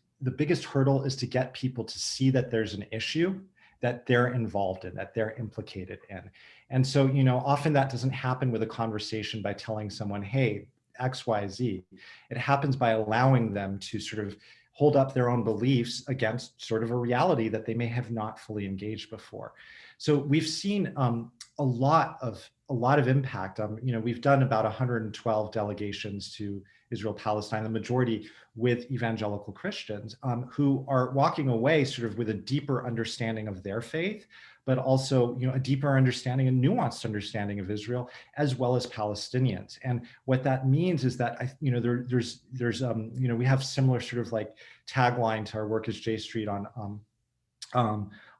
hurdle is to get people to see that there's an issue that they're involved in, that they're implicated in. And so, often that doesn't happen with a conversation by telling someone, hey, X, Y, Z. It happens by allowing them to sort of hold up their own beliefs against sort of a reality that they may have not fully engaged before. So we've seen a lot of impact. We've done about 112 delegations to Israel-Palestine, the majority with evangelical Christians who are walking away sort of with a deeper understanding of their faith, but also, a deeper understanding and nuanced understanding of Israel as well as Palestinians. And what that means is that, we have similar sort of like tagline to our work as J Street on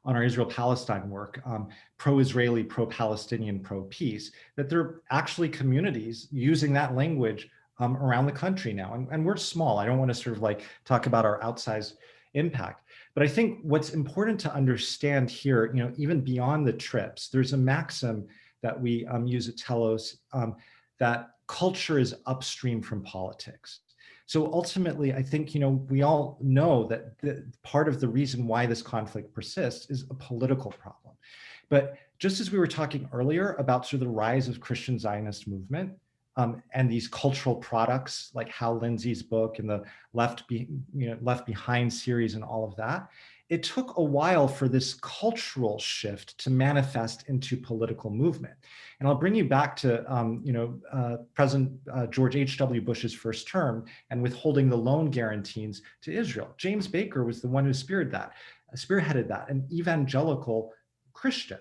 our Israel-Palestine work, pro-Israeli, pro-Palestinian, pro-peace, that there are actually communities using that language around the country now. And we're small. I don't want to sort of like talk about our outsized impact. But I think what's important to understand here, even beyond the trips, there's a maxim that we use at Telos that culture is upstream from politics. So ultimately, I think, we all know that part of the reason why this conflict persists is a political problem. But just as we were talking earlier about sort of the rise of Christian Zionist movement and these cultural products like Hal Lindsey's book and the Left Behind series and all of that, it took a while for this cultural shift to manifest into political movement. And I'll bring you back to President George H.W. Bush's first term and withholding the loan guarantees to Israel. James Baker was the one who spearheaded that, an evangelical Christian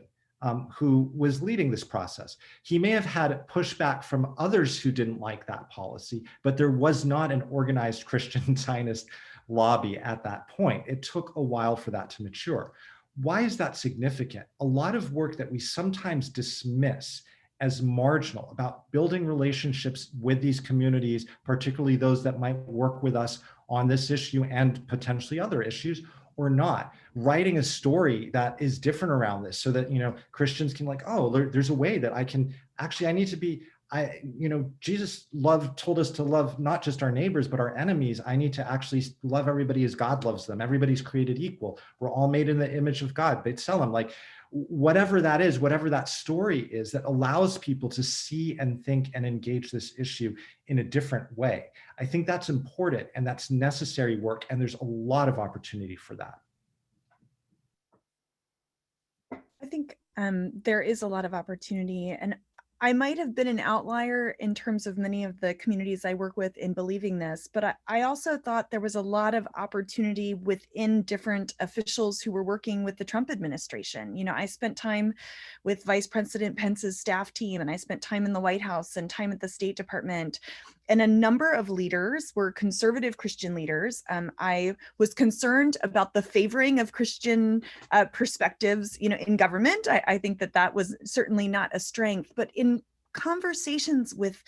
who was leading this process. He may have had pushback from others who didn't like that policy, but there was not an organized Christian Zionist lobby at that point. It took a while for that to mature. Why is that significant? A lot of work that we sometimes dismiss as marginal about building relationships with these communities, particularly those that might work with us on this issue and potentially other issues, or not, writing a story that is different around this so that, Christians can like, oh, there's a way that I need to be Jesus told us to love not just our neighbors, but our enemies. I need to actually love everybody as God loves them. Everybody's created equal. We're all made in the image of God. B'Tselem, like whatever that is, whatever that story is that allows people to see and think and engage this issue in a different way. I think that's important and that's necessary work. And there's a lot of opportunity for that. I think there is a lot of opportunity, and I might have been an outlier in terms of many of the communities I work with in believing this, but I also thought there was a lot of opportunity within different officials who were working with the Trump administration. I spent time with Vice President Pence's staff team, and I spent time in the White House and time at the State Department. And a number of leaders were conservative Christian leaders. I was concerned about the favoring of Christian perspectives, in government. I think that was certainly not a strength, but in conversations with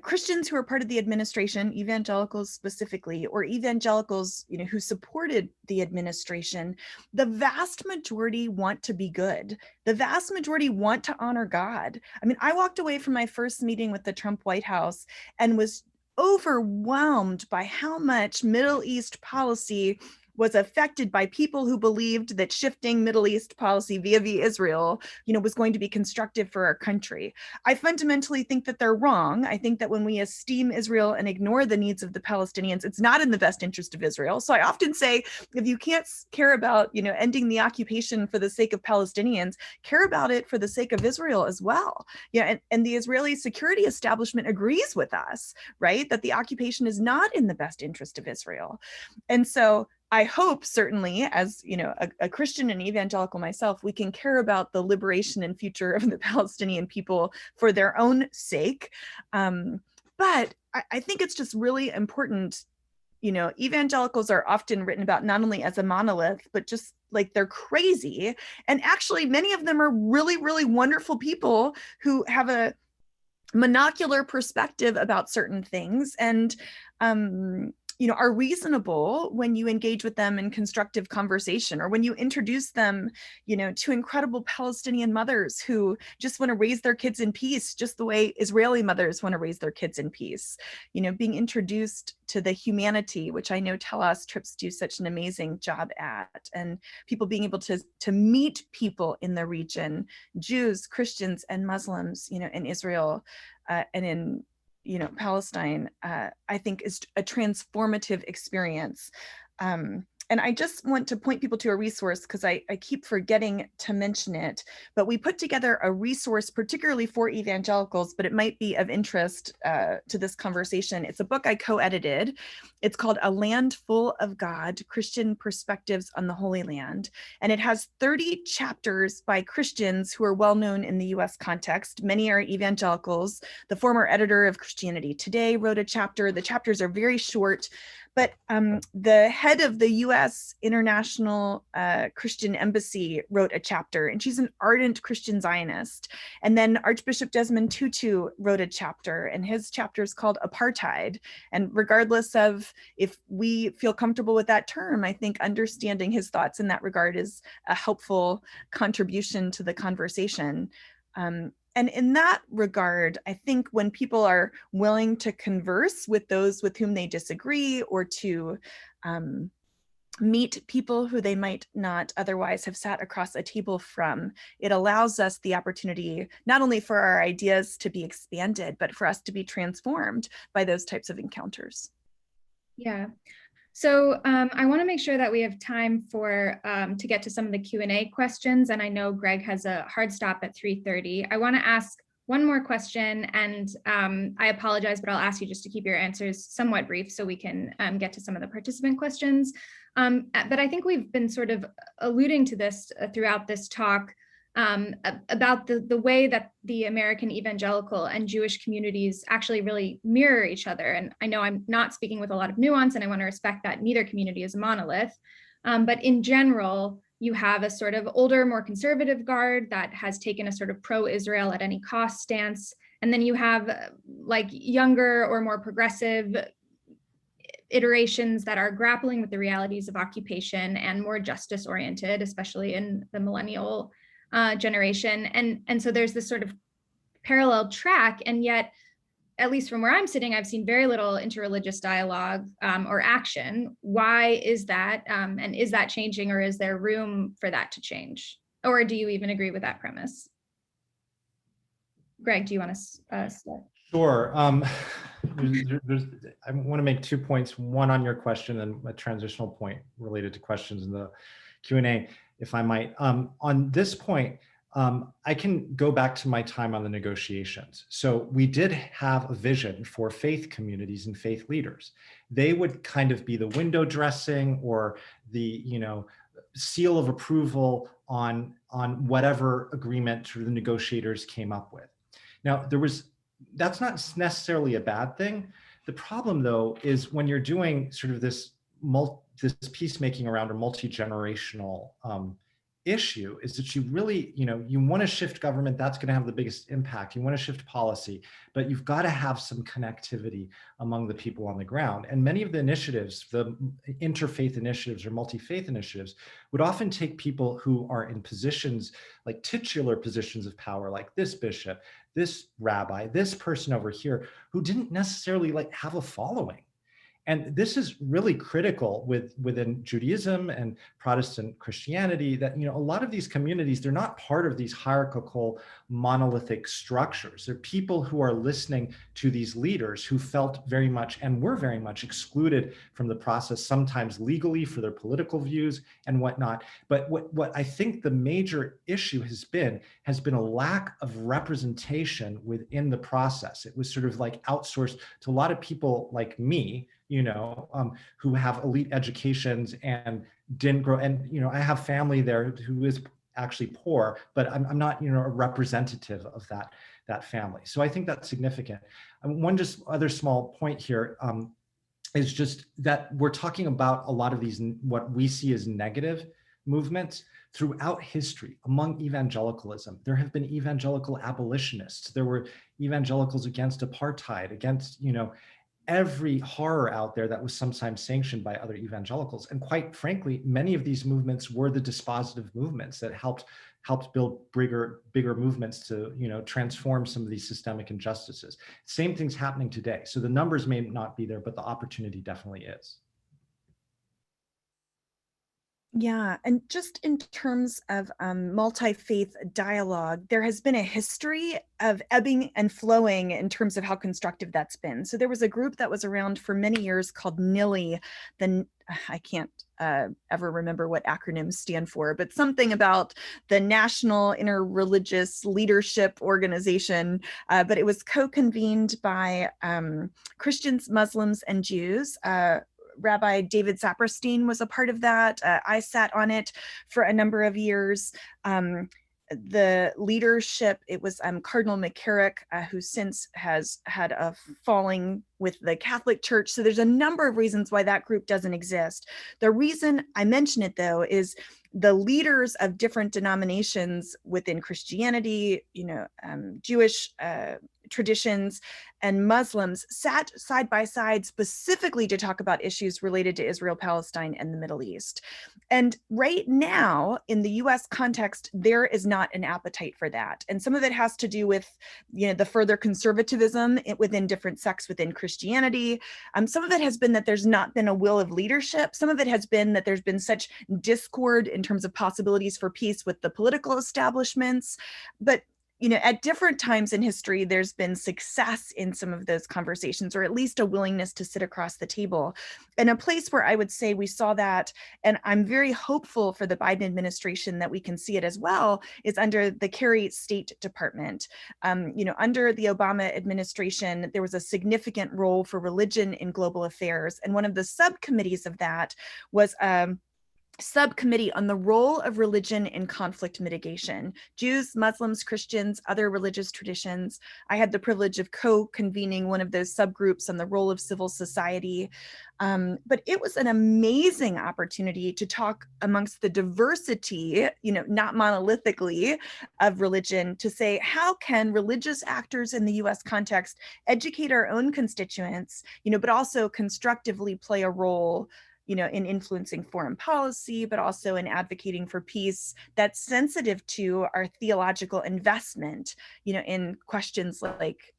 Christians who are part of the administration, evangelicals specifically, or evangelicals, who supported the administration, the vast majority want to be good. The vast majority want to honor God. I mean, I walked away from my first meeting with the Trump White House and was overwhelmed by how much Middle East policy was affected by people who believed that shifting Middle East policy via Israel, was going to be constructive for our country. I fundamentally think that they're wrong. I think that when we esteem Israel and ignore the needs of the Palestinians, it's not in the best interest of Israel. So I often say, if you can't care about, ending the occupation for the sake of Palestinians, care about it for the sake of Israel as well. And the Israeli security establishment agrees with us, right? That the occupation is not in the best interest of Israel. And so I hope, certainly, as a Christian and evangelical myself, we can care about the liberation and future of the Palestinian people for their own sake. But I think it's just really important. Evangelicals are often written about not only as a monolith, but just like they're crazy. And actually, many of them are really, really wonderful people who have a monocular perspective about certain things, and are reasonable when you engage with them in constructive conversation, or when you introduce them, to incredible Palestinian mothers who just want to raise their kids in peace, just the way Israeli mothers want to raise their kids in peace. Being introduced to the humanity, which I know Telos trips do such an amazing job at, and people being able to meet people in the region, Jews, Christians, and Muslims, in Israel and in Palestine, I think is a transformative experience. And I just want to point people to a resource because I keep forgetting to mention it, but we put together a resource particularly for evangelicals, but it might be of interest to this conversation. It's a book I co-edited. It's called A Land Full of God, Christian Perspectives on the Holy Land. And it has 30 chapters by Christians who are well-known in the US context. Many are evangelicals. The former editor of Christianity Today wrote a chapter. The chapters are very short, but the head of the US International Christian Embassy wrote a chapter, and she's an ardent Christian Zionist. And then Archbishop Desmond Tutu wrote a chapter, and his chapter is called Apartheid. And regardless of if we feel comfortable with that term, I think understanding his thoughts in that regard is a helpful contribution to the conversation. And in that regard, I think when people are willing to converse with those with whom they disagree, or to meet people who they might not otherwise have sat across a table from, it allows us the opportunity not only for our ideas to be expanded, but for us to be transformed by those types of encounters. Yeah. So I want to make sure that we have time for to get to some of the Q&A questions. And I know Greg has a hard stop at 3:30. I want to ask one more question, and I apologize, but I'll ask you just to keep your answers somewhat brief so we can get to some of the participant questions. But I think we've been sort of alluding to this throughout this talk, about the way that the American evangelical and Jewish communities actually really mirror each other. And I know I'm not speaking with a lot of nuance, and I want to respect that neither community is a monolith. But in general, you have a sort of older, more conservative guard that has taken a sort of pro-Israel at any cost stance. And then you have like younger or more progressive iterations that are grappling with the realities of occupation and more justice oriented, especially in the millennial generation. And so there's this sort of parallel track, and yet, at least from where I'm sitting, I've seen very little interreligious dialogue or action. Why is that? And is that changing, or is there room for that to change? Or do you even agree with that premise? Greg, do you want to start? Sure. I want to make 2 points, one on your question and a transitional point related to questions in the Q&A, if I might. On this point, I can go back to my time on the negotiations. So we did have a vision for faith communities and faith leaders. They would kind of be the window dressing or the, seal of approval on whatever agreement the negotiators came up with. Now, that's not necessarily a bad thing. The problem, though, is when you're doing sort of this peacemaking around a multi-generational issue, is that you really, you want to shift government. That's going to have the biggest impact. You want to shift policy, but you've got to have some connectivity among the people on the ground. And many of the initiatives, the interfaith initiatives or multi-faith initiatives, would often take people who are in positions, like titular positions of power, like this bishop, this rabbi, this person over here, who didn't necessarily have a following. And this is really critical within Judaism and Protestant Christianity, that a lot of these communities, they're not part of these hierarchical monolithic structures. They're people who are listening to these leaders who felt very much and were very much excluded from the process, sometimes legally for their political views and whatnot. But what I think the major issue has been a lack of representation within the process. It was sort of outsourced to a lot of people like me, who have elite educations and didn't grow. And, I have family there who is actually poor, but I'm not, a representative of that family. So I think that's significant. One just other small point here is just that we're talking about a lot of these, what we see as negative movements throughout history among evangelicalism. There have been evangelical abolitionists. There were evangelicals against apartheid, against, every horror out there that was sometimes sanctioned by other evangelicals. And quite frankly, many of these movements were the dispositive movements that helped build bigger movements to, transform some of these systemic injustices. Same thing's happening today. So the numbers may not be there, but the opportunity definitely is. Yeah, and just in terms of multi-faith dialogue, there has been a history of ebbing and flowing in terms of how constructive that's been. So there was a group that was around for many years called NILI. I can't ever remember what acronyms stand for, but something about the National Interreligious Leadership Organization. But it was co-convened by Christians, Muslims, and Jews. Rabbi David Saperstein was a part of that. I sat on it for a number of years. The leadership, it was Cardinal McCarrick, who since has had a falling with the Catholic Church. So there's a number of reasons why that group doesn't exist. The reason I mention it, though, is the leaders of different denominations within Christianity, Jewish traditions, and Muslims sat side by side specifically to talk about issues related to Israel-Palestine and the Middle East. And right now, in the US context, there is not an appetite for that. And some of it has to do with, the further conservatism within different sects within Christianity. Some of it has been that there's not been a will of leadership. Some of it has been that there's been such discord in terms of possibilities for peace with the political establishments. But at different times in history, there's been success in some of those conversations, or at least a willingness to sit across the table. And a place where I would say we saw that, and I'm very hopeful for the Biden administration that we can see it as well, is under the Kerry State Department. Under the Obama administration, there was a significant role for religion in global affairs. And one of the subcommittees of that was subcommittee on the role of religion in conflict mitigation. Jews, Muslims, Christians, other religious traditions. I had the privilege of co-convening one of those subgroups on the role of civil society. But it was an amazing opportunity to talk amongst the diversity, not monolithically, of religion, to say, how can religious actors in the US context educate our own constituents, but also constructively play a role in influencing foreign policy, but also in advocating for peace, that's sensitive to our theological investment, in questions like,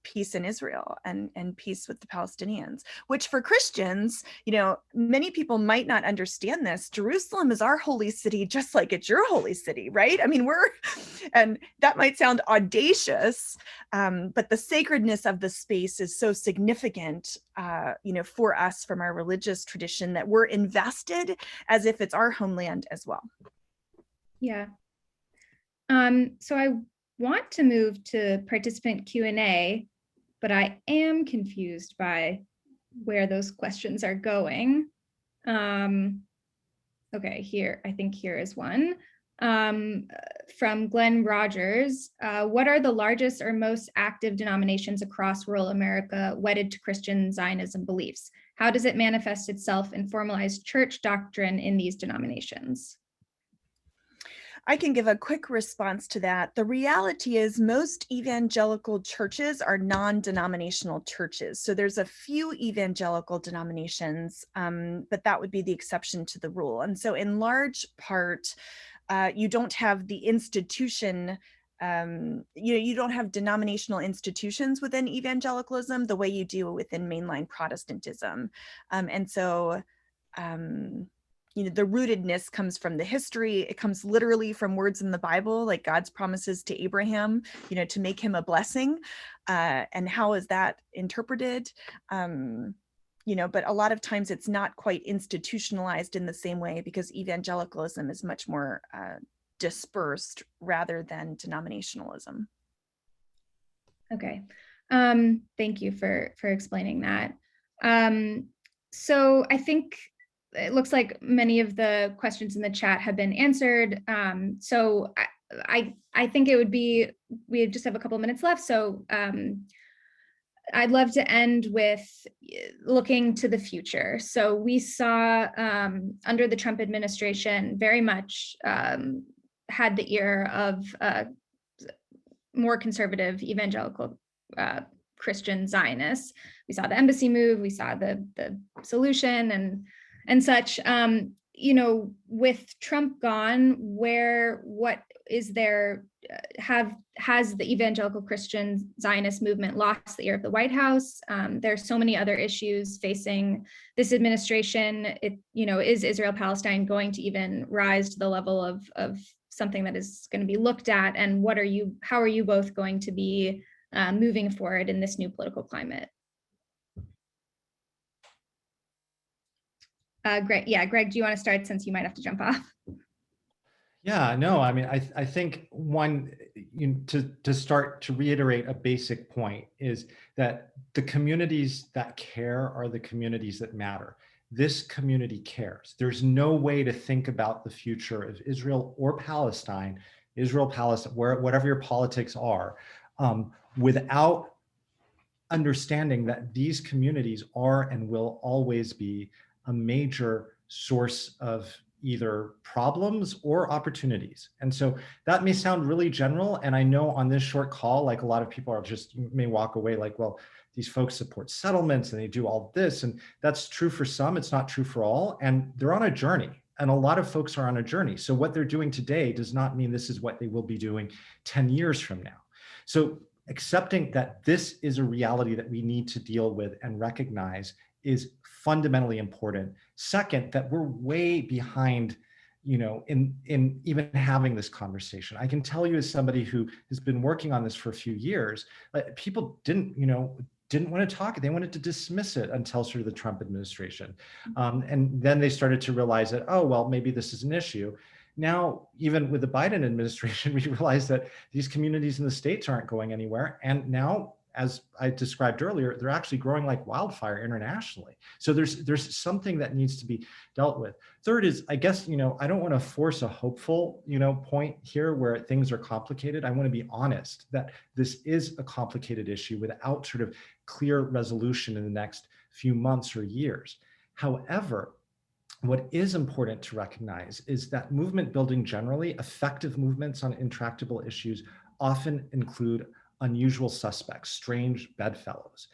peace in Israel and peace with the Palestinians, which for Christians, many people might not understand this. Jerusalem is our holy city, just like it's your holy city, right? I mean, and that might sound audacious, but the sacredness of the space is so significant, for us from our religious tradition that we're invested as if it's our homeland as well. Yeah. So I want to move to participant Q&A, but I am confused by where those questions are going. Okay, I think here is one. From Glenn Rogers, what are the largest or most active denominations across rural America wedded to Christian Zionism beliefs? How does it manifest itself in formalized church doctrine in these denominations? I can give a quick response to that. The reality is most evangelical churches are non-denominational churches. So there's a few evangelical denominations, but that would be the exception to the rule. And so in large part, you don't have the institution, you don't have denominational institutions within evangelicalism the way you do within mainline Protestantism. And so, the rootedness comes from the history. It comes literally from words in the Bible, like God's promises to Abraham, to make him a blessing. And how is that interpreted? But a lot of times it's not quite institutionalized in the same way because evangelicalism is much more dispersed rather than denominationalism. Okay. Thank you for explaining that. So I think it looks like many of the questions in the chat have been answered. So I think it would be, we just have a couple minutes left. So I'd love to end with looking to the future. So we saw under the Trump administration very much had the ear of more conservative evangelical Christian Zionists. We saw the embassy move, we saw the solution and such. With Trump gone, what is there? Has the evangelical Christian Zionist movement lost the ear of the White House? There's so many other issues facing this administration. Is Israel-Palestine going to even rise to the level of something that is going to be looked at? And how are you both going to be moving forward in this new political climate? Greg, do you want to start since you might have to jump off? Yeah, no, I mean, I think one, to start to reiterate a basic point is that the communities that care are the communities that matter. This community cares. There's no way to think about the future of Israel or Palestine, whatever your politics are, without understanding that these communities are and will always be a major source of either problems or opportunities. And so that may sound really general. And I know on this short call, like a lot of people may walk away like, well, these folks support settlements and they do all this. And that's true for some, it's not true for all. And they're on a journey. And a lot of folks are on a journey. So what they're doing today does not mean this is what they will be doing 10 years from now. So accepting that this is a reality that we need to deal with and recognize is fundamentally important. Second, that we're way behind, in even having this conversation. I can tell you as somebody who has been working on this for a few years, people didn't want to talk. They wanted to dismiss it until sort of the Trump administration. And then they started to realize that, oh, well, maybe this is an issue. Now, even with the Biden administration, we realize that these communities in the States aren't going anywhere. And now, as I described earlier, they're actually growing like wildfire internationally. So there's something that needs to be dealt with. Third is, I guess, I don't want to force a hopeful, point here where things are complicated. I want to be honest that this is a complicated issue without sort of clear resolution in the next few months or years. However, what is important to recognize is that movement building generally, effective movements on intractable issues often include unusual suspects, strange bedfellows.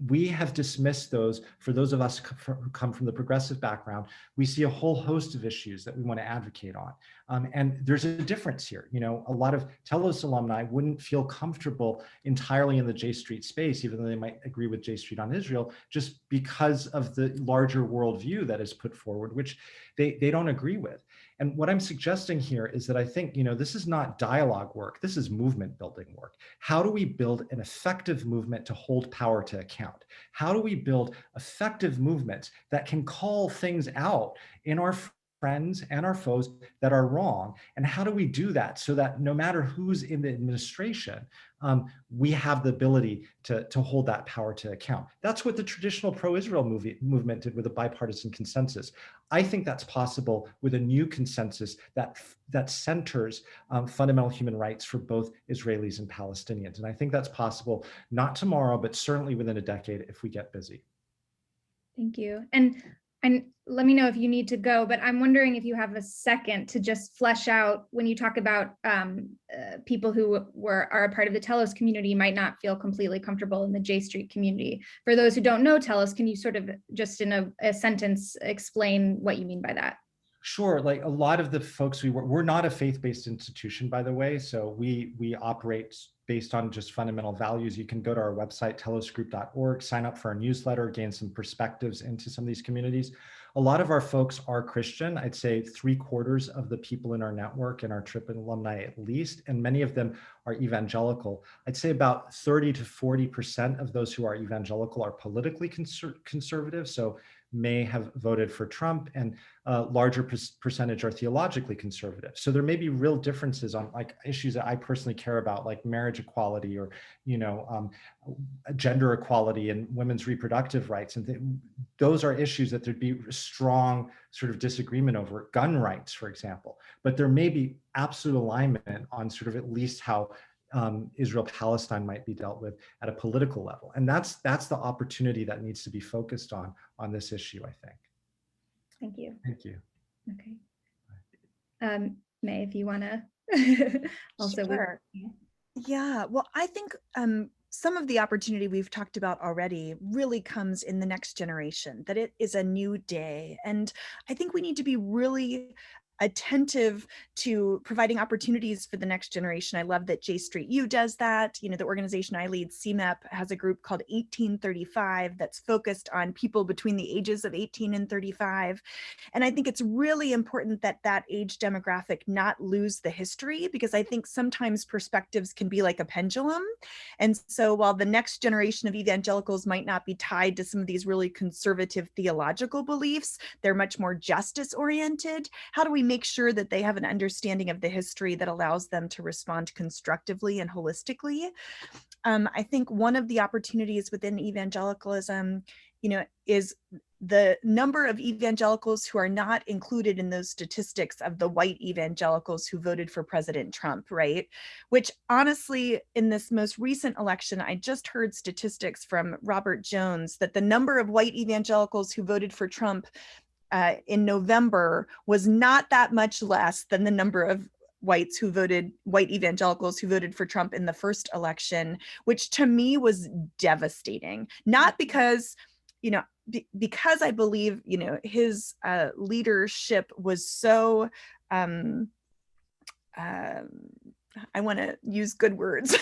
We have dismissed those. For those of us who come from the progressive background, we see a whole host of issues that we want to advocate on. And there's a difference here. You know, a lot of Telos alumni wouldn't feel comfortable entirely in the J Street space, even though they might agree with J Street on Israel, just because of the larger worldview that is put forward, which they don't agree with. And what I'm suggesting here is that I think, you know, this is not dialogue work, this is movement building work. How do we build an effective movement to hold power to account? How do we build effective movements that can call things out in our friends and our foes that are wrong? And how do we do that so that no matter who's in the administration, we have the ability to hold that power to account? That's what the traditional pro-Israel movement did with a bipartisan consensus. I think that's possible with a new consensus that centers fundamental human rights for both Israelis and Palestinians. And I think that's possible, not tomorrow, but certainly within a decade if we get busy. Thank you. And let me know if you need to go, but I'm wondering if you have a second to just flesh out, when you talk about people who are a part of the Telos community might not feel completely comfortable in the J Street community. For those who don't know Telos, can you sort of just in a sentence explain what you mean by that? Sure. Like a lot of the folks we're not a faith-based institution, by the way. So we operate based on just fundamental values. You can go to our website, telosgroup.org, sign up for our newsletter, gain some perspectives into some of these communities. A lot of our folks are Christian. I'd say 3/4 of the people in our network and our trip alumni at least, and many of them are evangelical. I'd say about 30 to 40% of those who are evangelical are politically conservative. So may have voted for Trump, and a larger percentage are theologically conservative. So there may be real differences on like issues that I personally care about, like marriage equality or, you know, gender equality and women's reproductive rights. And those are issues that there'd be strong sort of disagreement over, gun rights, for example. But there may be absolute alignment on sort of at least how Israel-Palestine might be dealt with at a political level. And that's the opportunity that needs to be focused on this issue, I think. Thank you. Thank you. Okay. Mae, if you want to also. Sure. Yeah, well, I think some of the opportunity we've talked about already really comes in the next generation, that it is a new day. And I think we need to be really attentive to providing opportunities for the next generation. I love that J Street U does that. You know, the organization I lead, CMEP, has a group called 1835 that's focused on people between the ages of 18 and 35. And I think it's really important that that age demographic not lose the history, because I think sometimes perspectives can be like a pendulum. And so while the next generation of evangelicals might not be tied to some of these really conservative theological beliefs, they're much more justice oriented. How do we make sure that they have an understanding of the history that allows them to respond constructively and holistically? I think one of the opportunities within evangelicalism, you know, is the number of evangelicals who are not included in those statistics of the white evangelicals who voted for President Trump, right? Which honestly, in this most recent election, I just heard statistics from Robert Jones that the number of white evangelicals who voted for Trump in November was not that much less than the number of white evangelicals who voted for Trump in the first election, which to me was devastating. Not because, you know, because I believe, you know, his leadership was so, I want to use good words.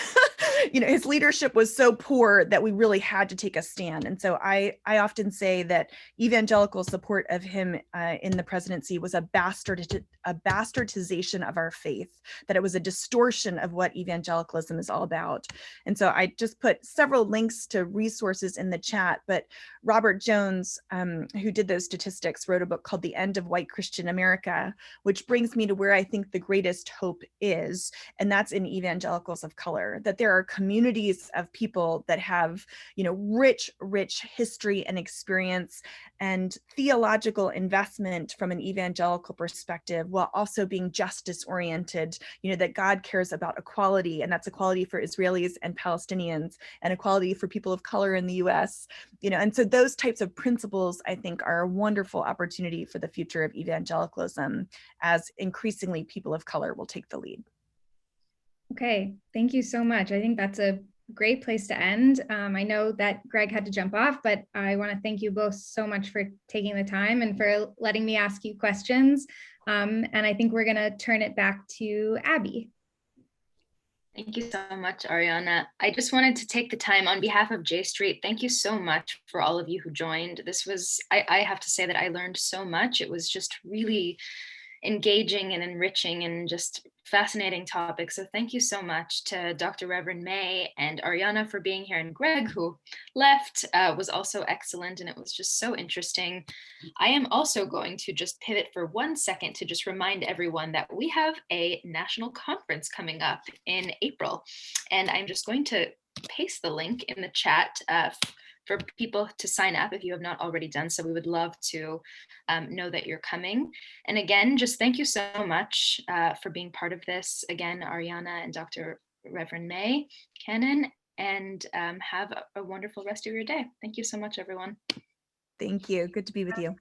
You know, his leadership was so poor that we really had to take a stand. And so I often say that evangelical support of him in the presidency was a bastardization of our faith, that it was a distortion of what evangelicalism is all about. And so I just put several links to resources in the chat, but Robert Jones, who did those statistics, wrote a book called The End of White Christian America, which brings me to where I think the greatest hope is, and that's in evangelicals of color, that there are communities of people that have, you know, rich history and experience and theological investment from an evangelical perspective, while also being justice oriented, you know, that God cares about equality, and that's equality for Israelis and Palestinians and equality for people of color in the US, you know, and so those types of principles, I think, are a wonderful opportunity for the future of evangelicalism as increasingly people of color will take the lead. Okay, thank you so much. I think that's a great place to end. I know that Greg had to jump off, but I want to thank you both so much for taking the time and for letting me ask you questions. And I think we're going to turn it back to Abby. Thank you so much, Arianna. I just wanted to take the time on behalf of J Street. Thank you so much for all of you who joined. This was, I have to say that I learned so much. It was just really engaging and enriching and just fascinating topic. So thank you so much to Dr. Reverend Mae and Arianna for being here, and Greg, who left, was also excellent, and it was just so interesting. I am also going to just pivot for 1 second to just remind everyone that we have a national conference coming up in April, and I'm just going to paste the link in the chat for people to sign up if you have not already done so. We would love to know that you're coming. And again, just thank you so much for being part of this. Again, Arianna and Dr. Reverend Mae Cannon, and have a wonderful rest of your day. Thank you so much, everyone. Thank you. Good to be with you.